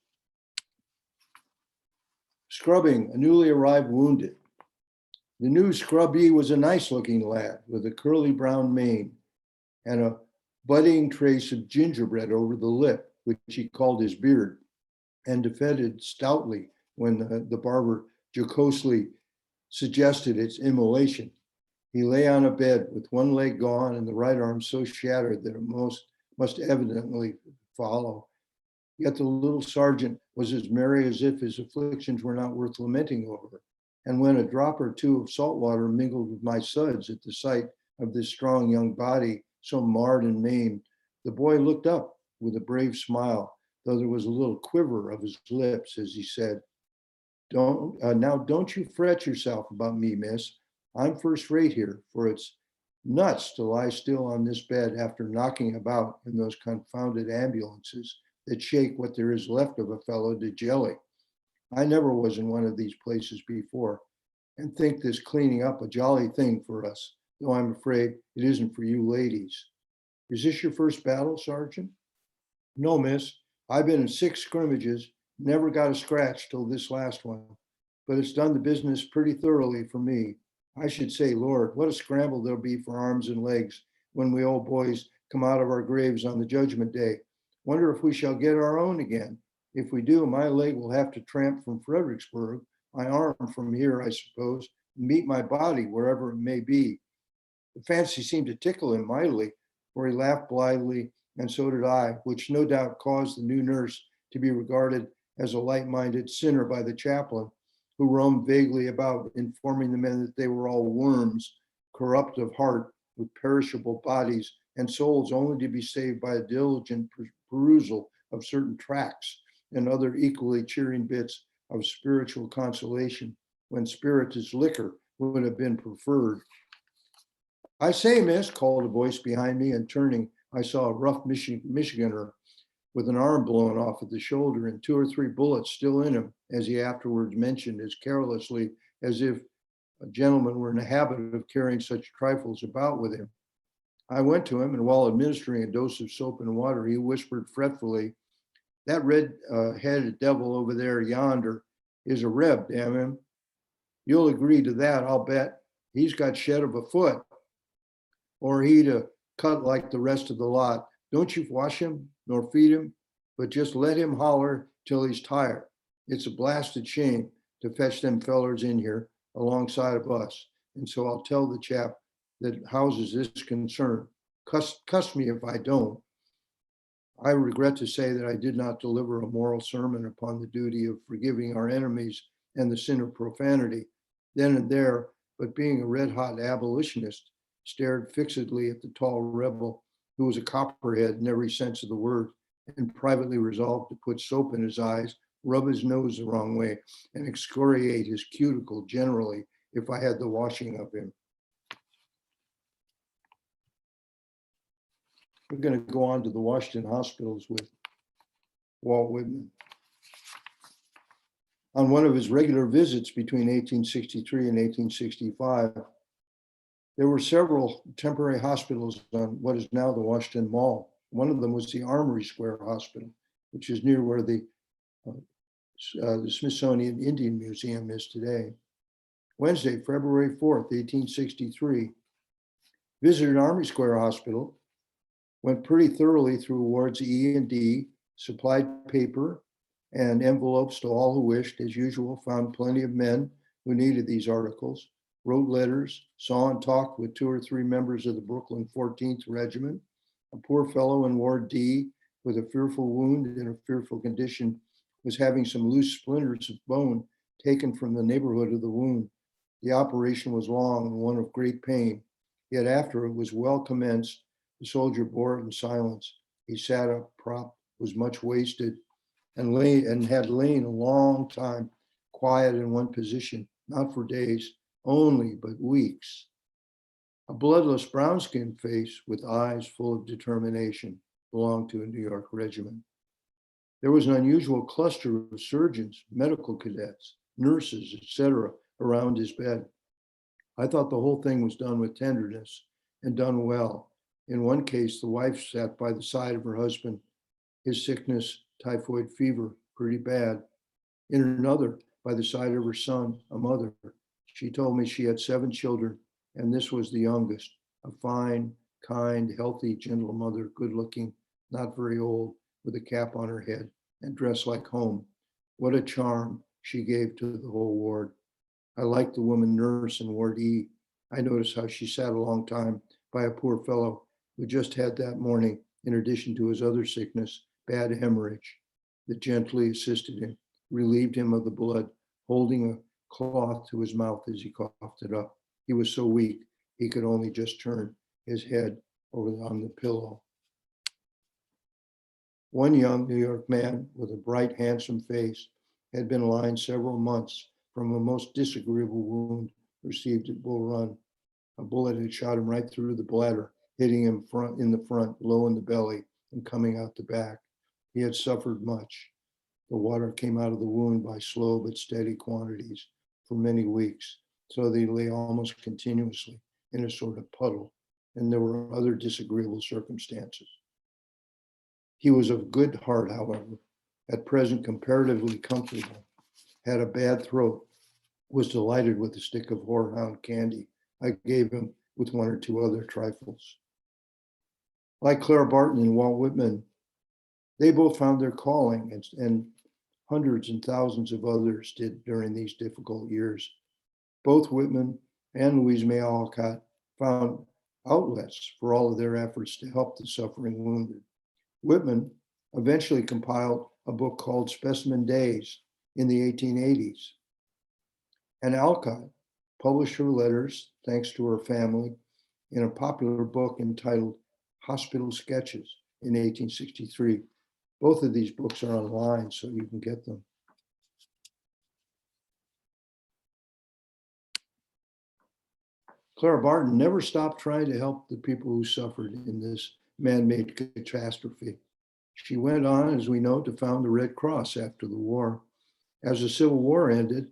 scrubbing a newly arrived wounded. The new scrubby was a nice-looking lad with a curly brown mane and a budding trace of gingerbread over the lip, which he called his beard, and defended stoutly when the barber jocosely suggested its immolation. He lay on a bed with one leg gone and the right arm so shattered that it must evidently follow. Yet the little sergeant was as merry as if his afflictions were not worth lamenting over. And when a drop or two of salt water mingled with my suds at the sight of this strong young body, so marred and maimed, the boy looked up with a brave smile, though there was a little quiver of his lips as he said, don't you fret yourself about me, miss. I'm first rate here, for it's nuts to lie still on this bed after knocking about in those confounded ambulances that shake what there is left of a fellow to jelly. I never was in one of these places before and think this cleaning up a jolly thing for us, though I'm afraid it isn't for you ladies. Is this your first battle, Sergeant? No, miss. I've been in 6 scrimmages, never got a scratch till this last one, but it's done the business pretty thoroughly for me. I should say, Lord, what a scramble there'll be for arms and legs when we old boys come out of our graves on the judgment day. Wonder if we shall get our own again. If we do, my leg will have to tramp from Fredericksburg, my arm from here, I suppose, and meet my body wherever it may be. The fancy seemed to tickle him mightily, for he laughed blithely, and so did I, which no doubt caused the new nurse to be regarded as a light-minded sinner by the chaplain, who roamed vaguely about, informing the men that they were all worms, corrupt of heart, with perishable bodies, and souls only to be saved by a diligent perusal of certain tracts and other equally cheering bits of spiritual consolation, when spirituous liquor would have been preferred. I say, miss, called a voice behind me, and turning, I saw a rough Michiganer with an arm blown off at the shoulder and 2 or 3 bullets still in him, as he afterwards mentioned as carelessly as if a gentleman were in the habit of carrying such trifles about with him. I went to him, and while administering a dose of soap and water, he whispered fretfully, that red-headed devil over there yonder is a Reb, damn him. You'll agree to that, I'll bet. He's got shed of a foot, or he'd a cut like the rest of the lot. Don't you wash him, nor feed him, but just let him holler till he's tired. It's a blasted shame to fetch them fellers in here alongside of us. And so I'll tell the chap that houses this concern. Cuss me if I don't. I regret to say that I did not deliver a moral sermon upon the duty of forgiving our enemies and the sin of profanity then and there, but being a red-hot abolitionist, stared fixedly at the tall rebel who was a copperhead in every sense of the word, and privately resolved to put soap in his eyes, rub his nose the wrong way, and excoriate his cuticle generally if I had the washing of him. We're going to go on to the Washington hospitals with Walt Whitman. On one of his regular visits between 1863 and 1865, there were several temporary hospitals on what is now the Washington Mall. One of them was the Armory Square Hospital, which is near where the Smithsonian Indian Museum is today. Wednesday, February 4th, 1863, visited Armory Square Hospital, went pretty thoroughly through wards E and D, supplied paper and envelopes to all who wished, as usual, found plenty of men who needed these articles, wrote letters, saw and talked with 2 or 3 members of the Brooklyn 14th Regiment. A poor fellow in Ward D with a fearful wound in a fearful condition was having some loose splinters of bone taken from the neighborhood of the wound. The operation was long and one of great pain, yet after it was well commenced, the soldier bore it in silence. He sat up, propped, was much wasted, and had lain a long time, quiet in one position, not for days only, but weeks. A bloodless brown-skinned face with eyes full of determination belonged to a New York regiment. There was an unusual cluster of surgeons, medical cadets, nurses, etc., around his bed. I thought the whole thing was done with tenderness and done well. In one case, the wife sat by the side of her husband, his sickness, typhoid fever, pretty bad. In another, by the side of her son, a mother. She told me she had 7 children, and this was the youngest, a fine, kind, healthy, gentle mother, good looking, not very old, with a cap on her head and dressed like home. What a charm she gave to the whole ward. I liked the woman nurse in Ward E. I noticed how she sat a long time by a poor fellow who just had that morning, in addition to his other sickness, bad hemorrhage, that gently assisted him, relieved him of the blood, holding a cloth to his mouth as he coughed it up. He was so weak, he could only just turn his head over on the pillow. One young New York man with a bright, handsome face had been lying several months from a most disagreeable wound received at Bull Run. A bullet had shot him right through the bladder, hitting him in the front, low in the belly, and coming out the back. He had suffered much. The water came out of the wound by slow but steady quantities for many weeks, so they lay almost continuously in a sort of puddle, and there were other disagreeable circumstances. He was of good heart, however, at present comparatively comfortable, had a bad throat, was delighted with a stick of horehound candy I gave him with 1 or 2 other trifles. Like Clara Barton and Walt Whitman, they both found their calling, and hundreds and thousands of others did during these difficult years. Both Whitman and Louisa May Alcott found outlets for all of their efforts to help the suffering wounded. Whitman eventually compiled a book called Specimen Days in the 1880s. And Alcott published her letters, thanks to her family, in a popular book entitled Hospital Sketches in 1863. Both of these books are online, so you can get them. Clara Barton never stopped trying to help the people who suffered in this man-made catastrophe. She went on, as we know, to found the Red Cross after the war. As the Civil War ended,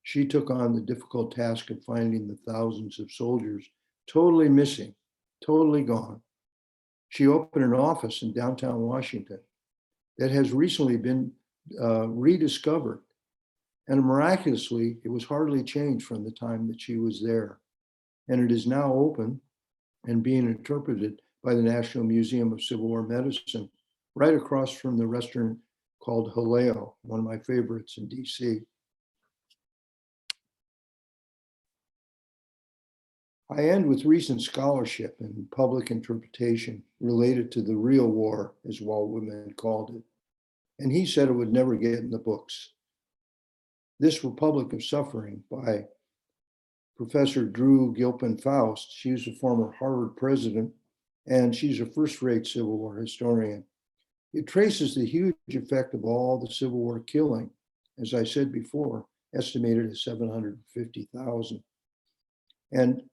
she took on the difficult task of finding the thousands of soldiers totally missing, totally gone. She opened an office in downtown Washington that has recently been rediscovered. And miraculously, it was hardly changed from the time that she was there. And it is now open and being interpreted by the National Museum of Civil War Medicine, right across from the restaurant called Haleo, one of my favorites in DC. I end with recent scholarship and public interpretation related to the real war, as Walt Whitman called it. And he said it would never get in the books. This Republic of Suffering by Professor Drew Gilpin Faust. She was a former Harvard president, and she's a first-rate Civil War historian. It traces the huge effect of all the Civil War killing, as I said before, estimated at 750,000. And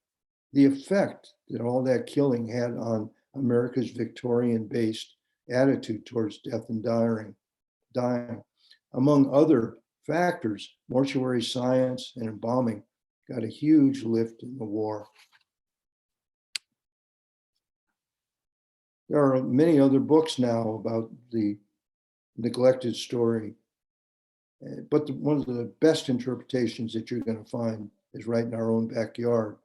the effect that all that killing had on America's Victorian-based attitude towards death and dying. Among other factors, mortuary science and embalming got a huge lift in the war. There are many other books now about the neglected story, but one of the best interpretations that you're going to find is right in our own backyard.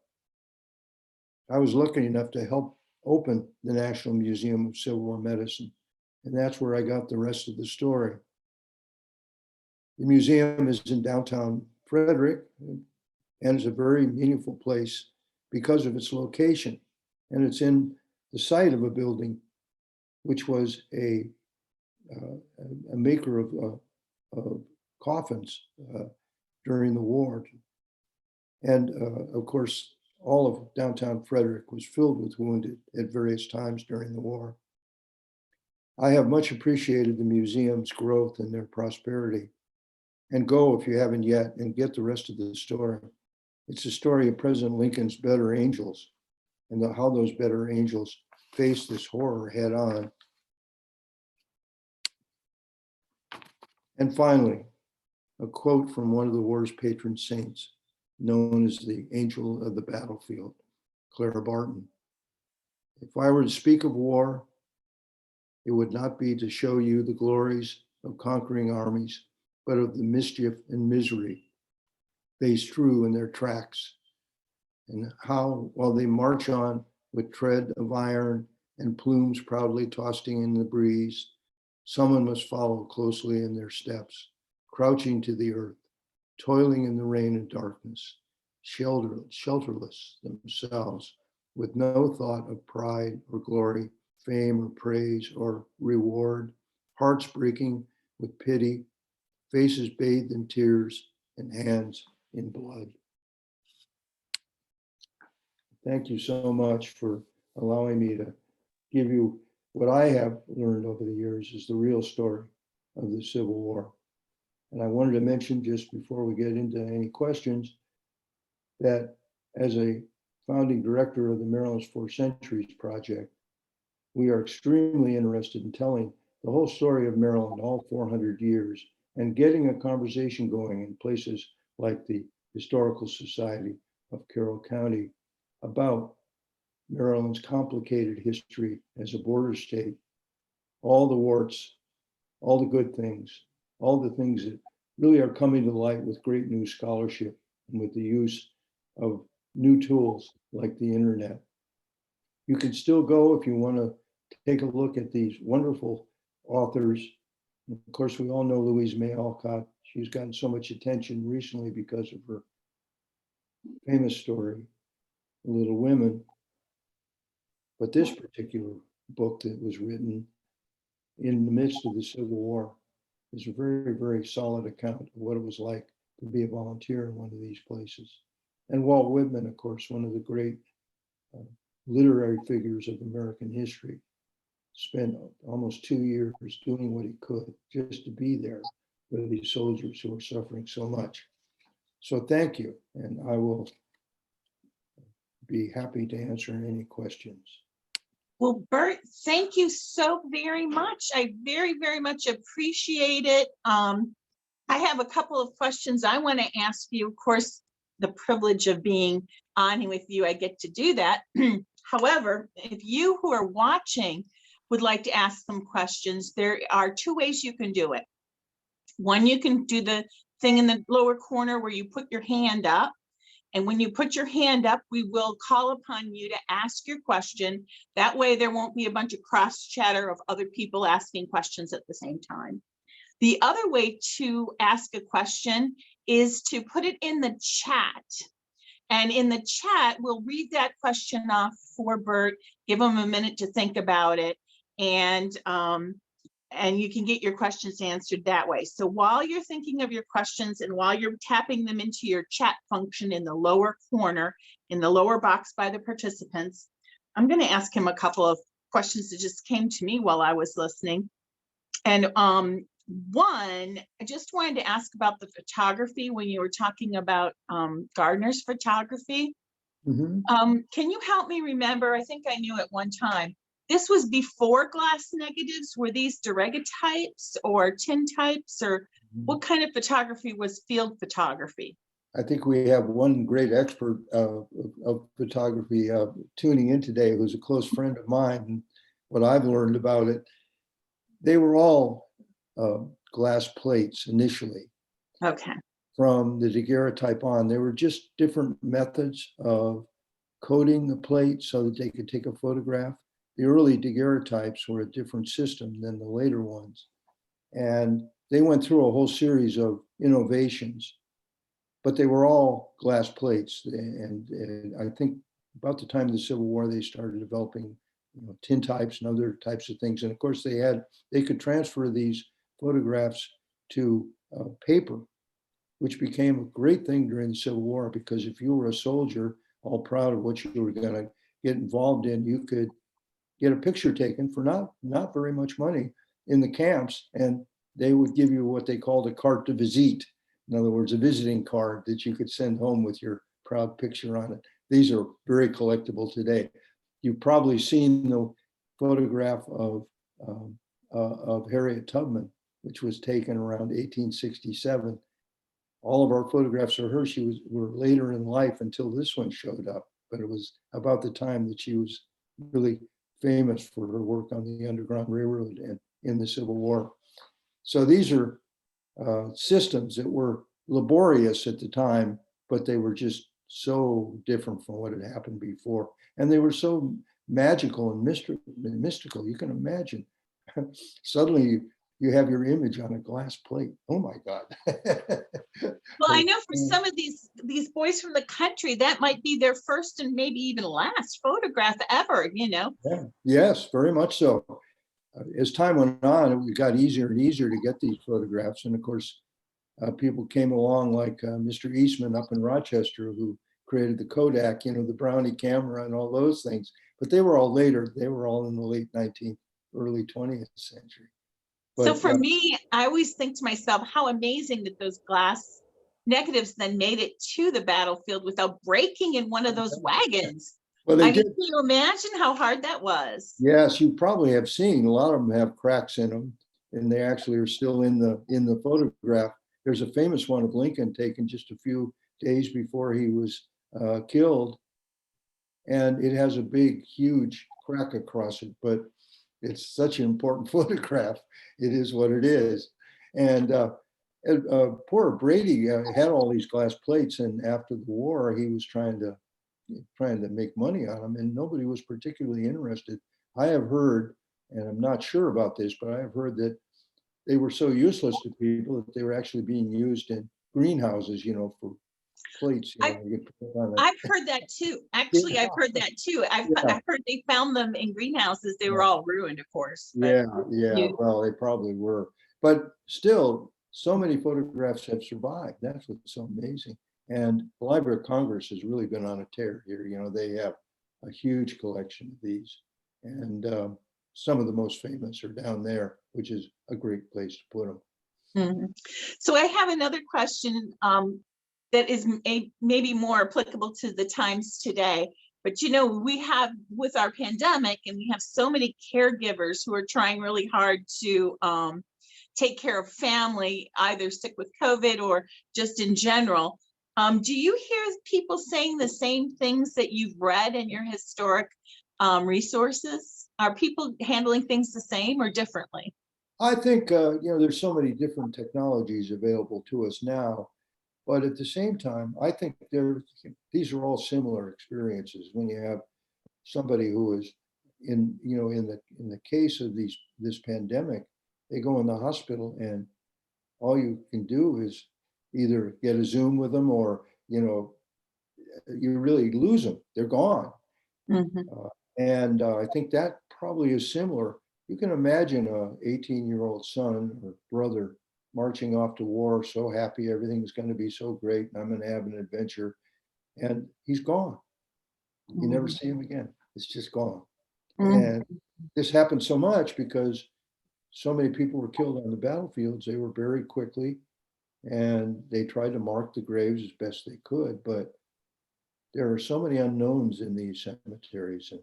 I was lucky enough to help open the National Museum of Civil War Medicine, and that's where I got the rest of the story. The museum is in downtown Frederick and is a very meaningful place because of its location. And it's in the site of a building which was a maker of coffins during the war. And of course, all of downtown Frederick was filled with wounded at various times during the war. I have much appreciated the museum's growth and their prosperity. And go, if you haven't yet, and get the rest of the story. It's the story of President Lincoln's better angels and how those better angels face this horror head on. And finally, a quote from one of the war's patron saints, known as the angel of the battlefield, Clara Barton. If I were to speak of war, it would not be to show you the glories of conquering armies, but of the mischief and misery they strew in their tracks, and how, while they march on with tread of iron and plumes proudly tossing in the breeze, someone must follow closely in their steps, crouching to the earth, toiling in the rain and darkness, shelterless themselves, with no thought of pride or glory, fame or praise or reward, hearts breaking with pity, faces bathed in tears, and hands in blood. Thank you so much for allowing me to give you what I have learned over the years is the real story of the Civil War. And I wanted to mention, just before we get into any questions, that as a founding director of the Maryland's 4 Centuries Project, we are extremely interested in telling the whole story of Maryland, all 400 years, and getting a conversation going in places like the Historical Society of Carroll County about Maryland's complicated history as a border state, all the warts, all the good things, all the things that really are coming to light with great new scholarship and with the use of new tools like the internet. You can still go if you want to take a look at these wonderful authors. Of course, we all know Louisa May Alcott. She's gotten so much attention recently because of her famous story, Little Women. But this particular book that was written in the midst of the Civil War is a very, very solid account of what it was like to be a volunteer in one of these places. And Walt Whitman, of course, one of the great literary figures of American history, spent almost 2 years doing what he could just to be there for these soldiers who are suffering so much. So thank you, and I will be happy to answer any questions. Well, Bert, thank you so very much. I very, very much appreciate it. I have a couple of questions I want to ask you. Of course, the privilege of being on with you, I get to do that. However, if you who are watching would like to ask some questions, there are 2 ways you can do it. One, you can do the thing in the lower corner where you put your hand up. And when you put your hand up, we will call upon you to ask your question. That way there won't be a bunch of cross chatter of other people asking questions at the same time. The other way to ask a question is to put it in the chat. And in the chat, we'll read that question off for Bert, give him a minute to think about it. And you can get your questions answered that way. So while you're thinking of your questions and while you're tapping them into your chat function in the lower corner, in the lower box by the participants, I'm going to ask him a couple of questions that just came to me while I was listening. And one, I just wanted to ask about the photography when you were talking about Gardner's photography. Mm-hmm. Can you help me remember? I think I knew at one time, this was before glass negatives. Were these daguerreotypes or tintypes, or what kind of photography was field photography? I think we have one great expert of photography tuning in today, who's a close friend of mine. And what I've learned about it, they were all glass plates initially. Okay. From the daguerreotype on, they were just different methods of coating the plate so that they could take a photograph. The early daguerreotypes were a different system than the later ones. And they went through a whole series of innovations, but they were all glass plates. And I think about the time of the Civil War, they started developing tintypes and other types of things. And of course, they could transfer these photographs to paper, which became a great thing during the Civil War, because if you were a soldier, all proud of what you were going to get involved in, you could get a picture taken for not very much money in the camps, and they would give you what they called a carte de visite. In other words, a visiting card that you could send home with your proud picture on it. These are very collectible today. You've probably seen the photograph of Harriet Tubman, which was taken around 1867. All of our photographs of her, were later in life until this one showed up, but it was about the time that she was really famous for her work on the Underground Railroad and in the Civil War. So these are systems that were laborious at the time, but they were just so different from what had happened before. And they were so magical and mystical. You can imagine. Suddenly you have your image on a glass plate. Oh my God. Well, I know for some of these boys from the country, that might be their first and maybe even last photograph ever, you know? Yeah. Yes, very much so. As time went on, it got easier and easier to get these photographs. And of course, people came along like Mr. Eastman up in Rochester, who created the Kodak, you know, the Brownie camera and all those things. But they were all later. They were all in the late 19th, early 20th century. But, so for me, I always think to myself, how amazing that those glass negatives then made it to the battlefield without breaking in one of those wagons. Well, I mean, can you imagine how hard that was? Yes, you probably have seen a lot of them have cracks in them, and they actually are still in the photograph. There's a famous one of Lincoln taken just a few days before he was killed, and it has a big, huge crack across it, but it's such an important photograph. It is what it is. And poor Brady had all these glass plates, and after the war, he was trying to make money on them, and nobody was particularly interested. I have heard, and I'm not sure about this, but I have heard that they were so useless to people that they were actually being used in greenhouses, you know, for plates. You know, I've heard that too. Actually, Yeah. I've heard that too. I've heard they found them in greenhouses. They were all ruined, of course. Yeah, well, they probably were. But still, so many photographs have survived. That's what's so amazing. And the Library of Congress has really been on a tear here. You know, they have a huge collection of these. And some of the most famous are down there, which is a great place to put them. Mm-hmm. So I have another question that is maybe more applicable to the times today. But, you know, we have with our pandemic, and we have so many caregivers who are trying really hard to take care of family, either sick with COVID or just in general. Do you hear people saying the same things that you've read in your historic resources? Are people handling things the same or differently? I think, you know, there's so many different technologies available to us now, but at the same time, I think these are all similar experiences. When you have somebody who is in the case of this pandemic, they go in the hospital and all you can do is either get a Zoom with them or, you know, you really lose them. They're gone. Mm-hmm. And I think that probably is similar. You can imagine a 18-year-old son or brother marching off to war, so happy everything's going to be so great, and I'm going to have an adventure, and he's gone. You never see him again. It's just gone. And this happened so much because so many people were killed on the battlefields. They were buried quickly, and they tried to mark the graves as best they could, but there are so many unknowns in these cemeteries, and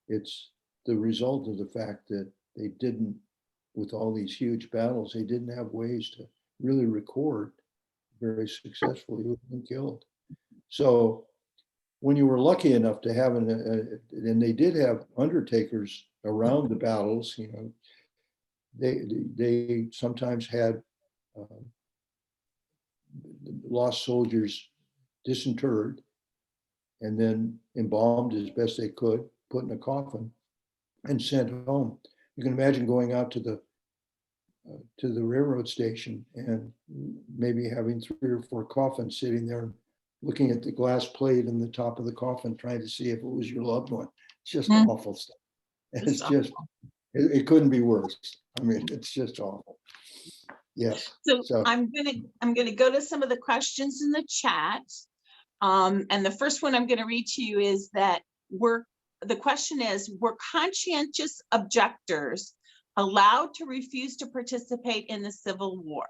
it's the result of the fact that they didn't, with all these huge battles, they didn't have ways to really record very successfully who'd been killed. So when you were lucky enough to have and they did have undertakers around the battles, you know, they sometimes had lost soldiers disinterred and then embalmed as best they could, put in a coffin and sent home. You can imagine going out to the railroad station and maybe having 3 or 4 coffins sitting there, looking at the glass plate in the top of the coffin, trying to see if it was your loved one. It's just awful stuff. It's just, it couldn't be worse. I mean, it's just awful. Yes. So I'm gonna go to some of the questions in the chat. And the first one I'm gonna read to you is that the question is, were conscientious objectors allowed to refuse to participate in the Civil War?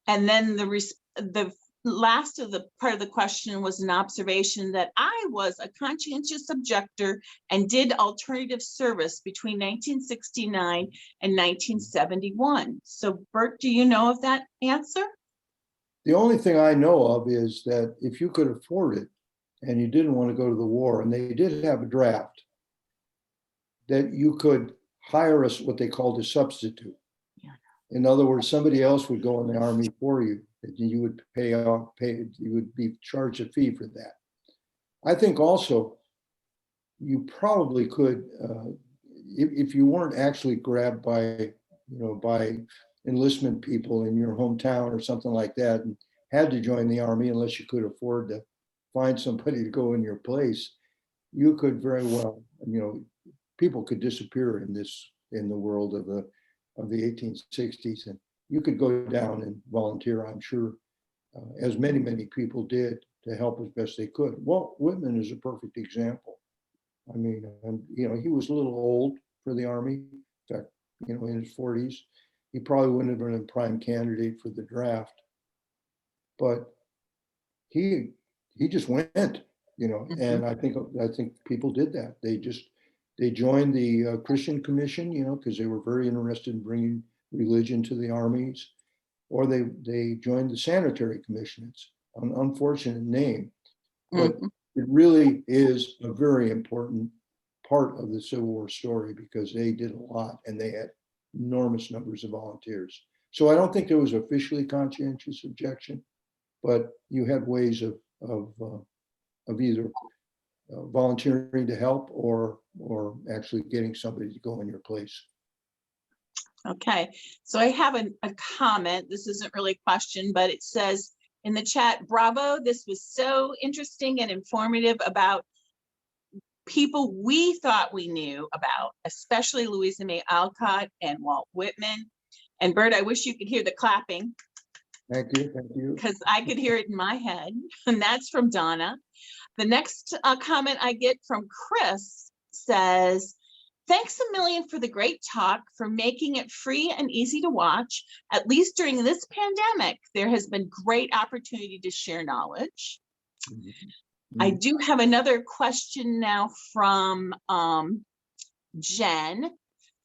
And then the last of the part of the question was an observation that I was a conscientious objector and did alternative service between 1969 and 1971. So Bert, do you know of that answer? The only thing I know of is that if you could afford it and you didn't want to go to the war, and they did have a draft, that you could hire us what they called a substitute. Yeah. In other words, somebody else would go in the Army for you, and you would you would be charged a fee for that. I think also you probably could, if you weren't actually grabbed by, by enlistment people in your hometown or something like that, and had to join the Army unless you could afford to find somebody to go in your place, you could very well, people could disappear in the world of the 1860s, and you could go down and volunteer, I'm sure, as many people did, to help as best they could. Walt Whitman is a perfect example. I mean, he was a little old for the Army. In fact, in his 40s, he probably wouldn't have been a prime candidate for the draft, but he just went, and I think people did that. They joined the Christian Commission, because they were very interested in bringing religion to the armies, or they joined the Sanitary Commission. It's an unfortunate name, but it really is a very important part of the Civil War story, because they did a lot and they had enormous numbers of volunteers. So I don't think there was officially conscientious objection, but you had ways of either volunteering to help or actually getting somebody to go in your place. Okay, so I have a comment. This isn't really a question, but it says in the chat, bravo, this was so interesting and informative about people we thought we knew about, especially Louisa May Alcott and Walt Whitman. And Bert, I wish you could hear the clapping. Thank you. Because I could hear it in my head, and that's from Donna. The next comment I get from Chris says, thanks a million for the great talk, for making it free and easy to watch. At least during this pandemic, there has been great opportunity to share knowledge. I do have another question now from Jen.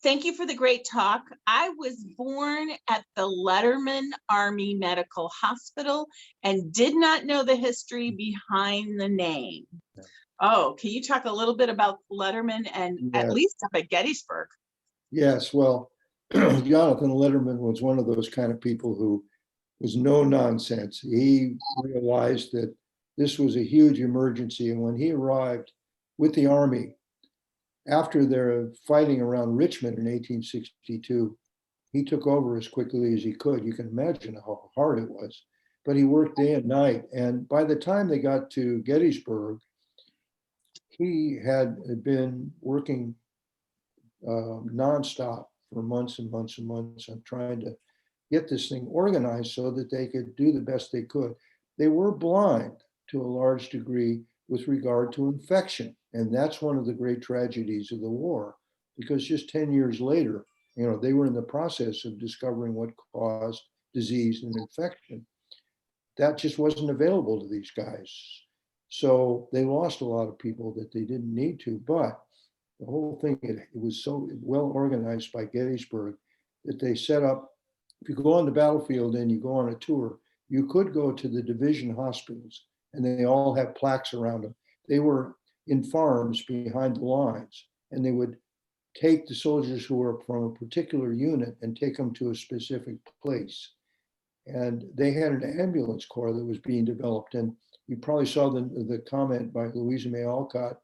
Thank you for the great talk. I was born at the Letterman Army Medical Hospital and did not know the history behind the name. Oh, can you talk a little bit about Letterman and at least up at Gettysburg? Yes, well, Jonathan Letterman was one of those kind of people who was no nonsense. He realized that this was a huge emergency, and when he arrived with the Army, after their fighting around Richmond in 1862, he took over as quickly as he could. You can imagine how hard it was, but he worked day and night. And by the time they got to Gettysburg, he had been working nonstop for months and months and months on trying to get this thing organized so that they could do the best they could. They were blind to a large degree with regard to infection. And that's one of the great tragedies of the war, because just 10 years later, they were in the process of discovering what caused disease and infection. That just wasn't available to these guys. So they lost a lot of people that they didn't need to, but the whole thing, it was so well organized by Gettysburg that they set up, if you go on the battlefield and you go on a tour, you could go to the division hospitals, and they all have plaques around them. They were in farms behind the lines, and they would take the soldiers who were from a particular unit and take them to a specific place. And they had an ambulance corps that was being developed. And you probably saw the comment by Louisa May Alcott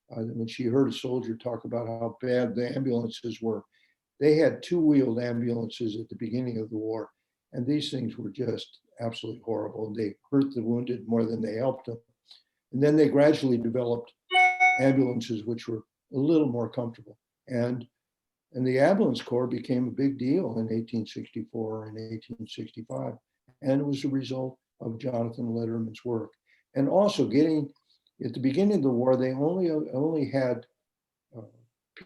when she heard a soldier talk about how bad the ambulances were. They had two-wheeled ambulances at the beginning of the war, and these things were just absolutely horrible. They hurt the wounded more than they helped them. And then they gradually developed ambulances which were a little more comfortable. And the ambulance corps became a big deal in 1864 and 1865. And it was a result of Jonathan Letterman's work. And also getting, at the beginning of the war, they only had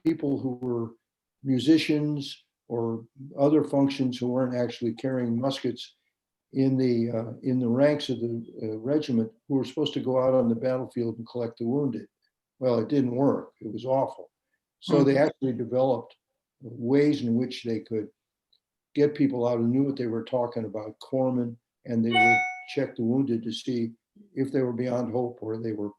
people who were musicians or other functions who weren't actually carrying muskets in the ranks of the regiment, who were supposed to go out on the battlefield and collect the wounded. Well, it didn't work. It was awful. So they actually developed ways in which they could get people out who knew what they were talking about, corpsmen, and they would check the wounded to see if they were beyond hope or they were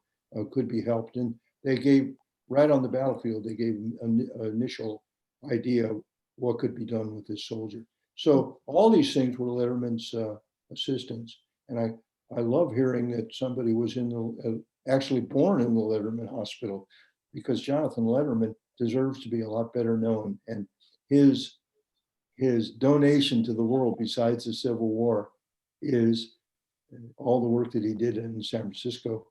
could be helped. And they gave, right on the battlefield, they gave an initial idea of what could be done with this soldier. So all these things were Letterman's assistants. And I love hearing that somebody was in the, actually born in the Letterman Hospital, because Jonathan Letterman deserves to be a lot better known. And his donation to the world, besides the Civil War, is all the work that he did in San Francisco.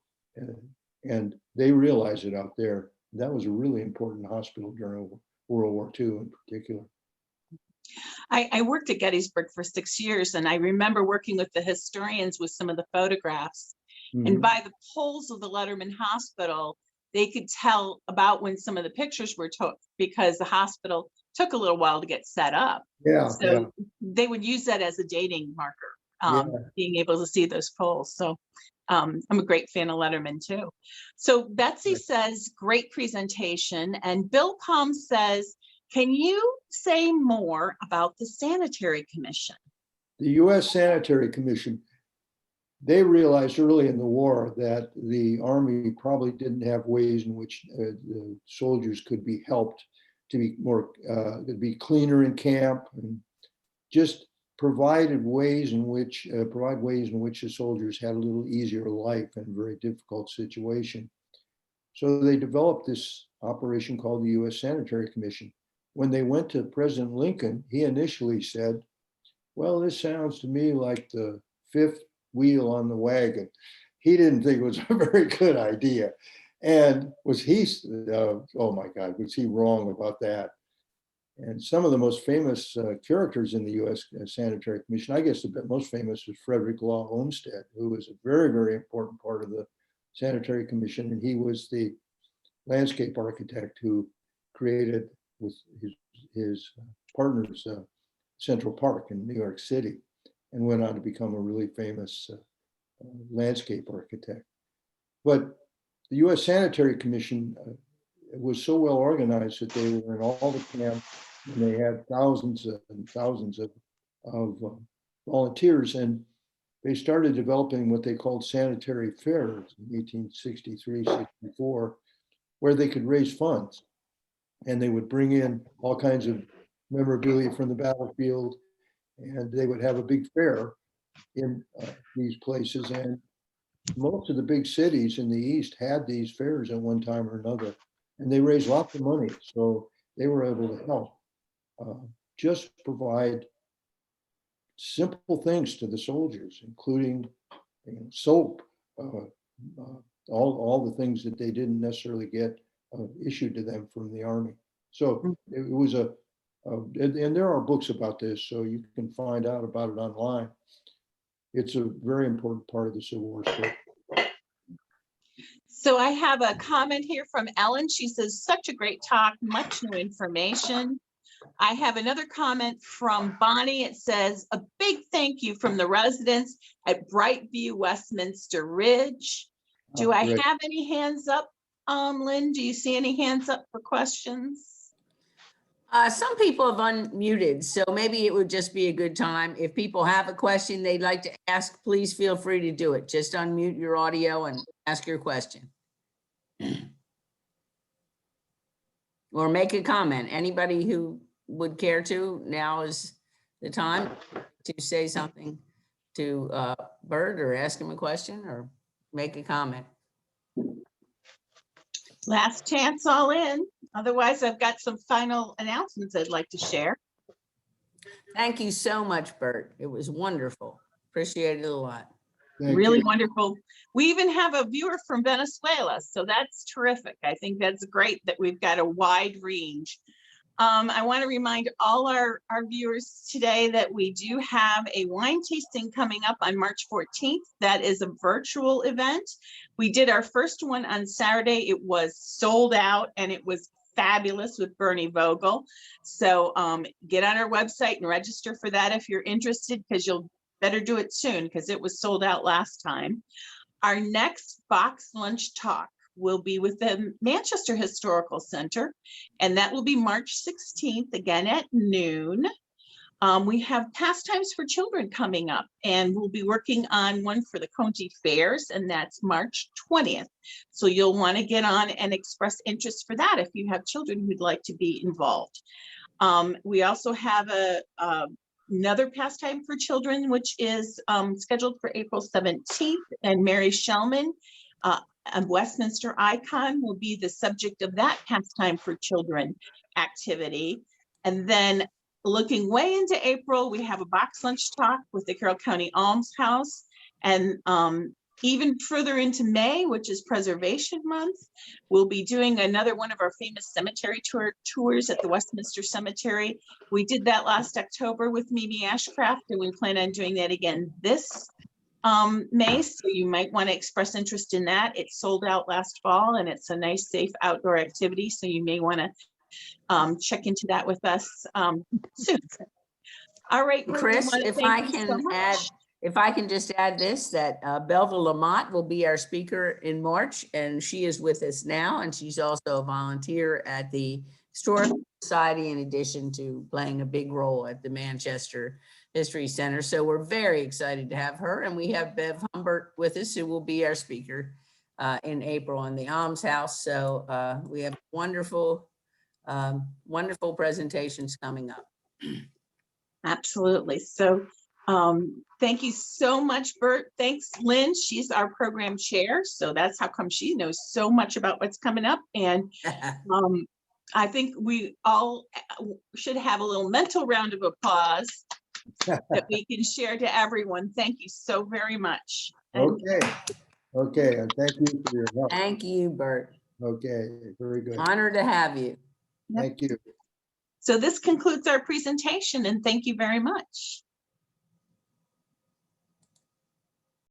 And they realize it out there. That was a really important hospital during World War II in particular. I worked at Gettysburg for 6 years, and I remember working with the historians with some of the photographs. And by the poles of the Letterman Hospital, they could tell about when some of the pictures were took, because the hospital took a little while to get set up. Yeah. So they would use that as a dating marker, being able to see those poles. So I'm a great fan of Letterman too. So Betsy says, great presentation. And Bill Palm says, can you say more about the Sanitary Commission? The U.S. Sanitary Commission, they realized early in the war that the Army probably didn't have ways in which the soldiers could be helped to be more, to be cleaner in camp, and just provide ways in which the soldiers had a little easier life in a very difficult situation. So they developed this operation called the U.S. Sanitary Commission. When they went to President Lincoln, he initially said, well, this sounds to me like the fifth wheel on the wagon. He didn't think it was a very good idea. And was he, oh my God, was he wrong about that? And some of the most famous characters in the U.S. Sanitary Commission, I guess the most famous was Frederick Law Olmsted, who was a very, very important part of the Sanitary Commission. And he was the landscape architect who created, with his partners, Central Park in New York City, and went on to become a really famous landscape architect. But the U.S. Sanitary Commission was so well organized that they were in all the camps, and they had thousands and thousands of volunteers, and they started developing what they called sanitary fairs in 1863, 64, where they could raise funds. And they would bring in all kinds of memorabilia from the battlefield, and they would have a big fair in these places. And most of the big cities in the East had these fairs at one time or another, and they raised lots of money. So they were able to help just provide simple things to the soldiers, including soap, all the things that they didn't necessarily get issued to them from the Army. So it was and there are books about this, so you can find out about it online. It's a very important part of the Civil War story. So I have a comment here from Ellen. She says, such a great talk, much new information. I have another comment from Bonnie. It says, a big thank you from the residents at Brightview Westminster Ridge. Do I have any hands up? Lynn, do you see any hands up for questions? Some people have unmuted, so maybe it would just be a good time. If people have a question they'd like to ask, please feel free to do it. Just unmute your audio and ask your question. Or make a comment. Anybody who would care to, now is the time to say something to Bert, or ask him a question, or make a comment. Last chance, all in. Otherwise, I've got some final announcements I'd like to share. Thank you so much, Bert. It was wonderful. Appreciate it a lot. Really wonderful. We even have a viewer from Venezuela, so that's terrific. I think that's great that we've got a wide range. I want to remind all our viewers today that we do have a wine tasting coming up on March 14th. That is a virtual event. We did our first one on Saturday. It was sold out and it was fabulous with Bernie Vogel. So get on our website and register for that if you're interested, because you'll better do it soon because it was sold out last time. Our next box lunch talk will be with the Manchester Historical Center, and that will be March 16th, again at noon. We have pastimes for children coming up, and we'll be working on one for the county fairs, and that's March 20th. So you'll want to get on and express interest for that if you have children who'd like to be involved. We also have another pastime for children, which is scheduled for April 17th, and Mary Shellman, a Westminster icon, will be the subject of that pastime for children activity. And then looking way into April, we have a box lunch talk with the Carroll County Alms House. And even further into May, which is Preservation Month, we'll be doing another one of our famous cemetery tours at the Westminster Cemetery. We did that last October with Mimi Ashcraft, and we plan on doing that again this May, so you might want to express interest in that. It sold out last fall, and it's a nice, safe outdoor activity, so you may want to check into that with us soon. All right, Chris, if I can just add this, that Belva Lamont will be our speaker in March, and she is with us now, and she's also a volunteer at the Historical Society in addition to playing a big role at the Manchester History Center. So we're very excited to have her, and we have Bev Humbert with us, who will be our speaker in April in the Alms House. So we have wonderful presentations coming up. Absolutely. So thank you so much, Bert. Thanks, Lynn. She's our program chair, so that's how come she knows so much about what's coming up. And I think we all should have a little mental round of applause that we can share to everyone. Thank you so very much. Okay. And thank you for your help. Thank you, Bert. Okay, very good. Honored to have you. Thank you. So this concludes our presentation, and thank you very much.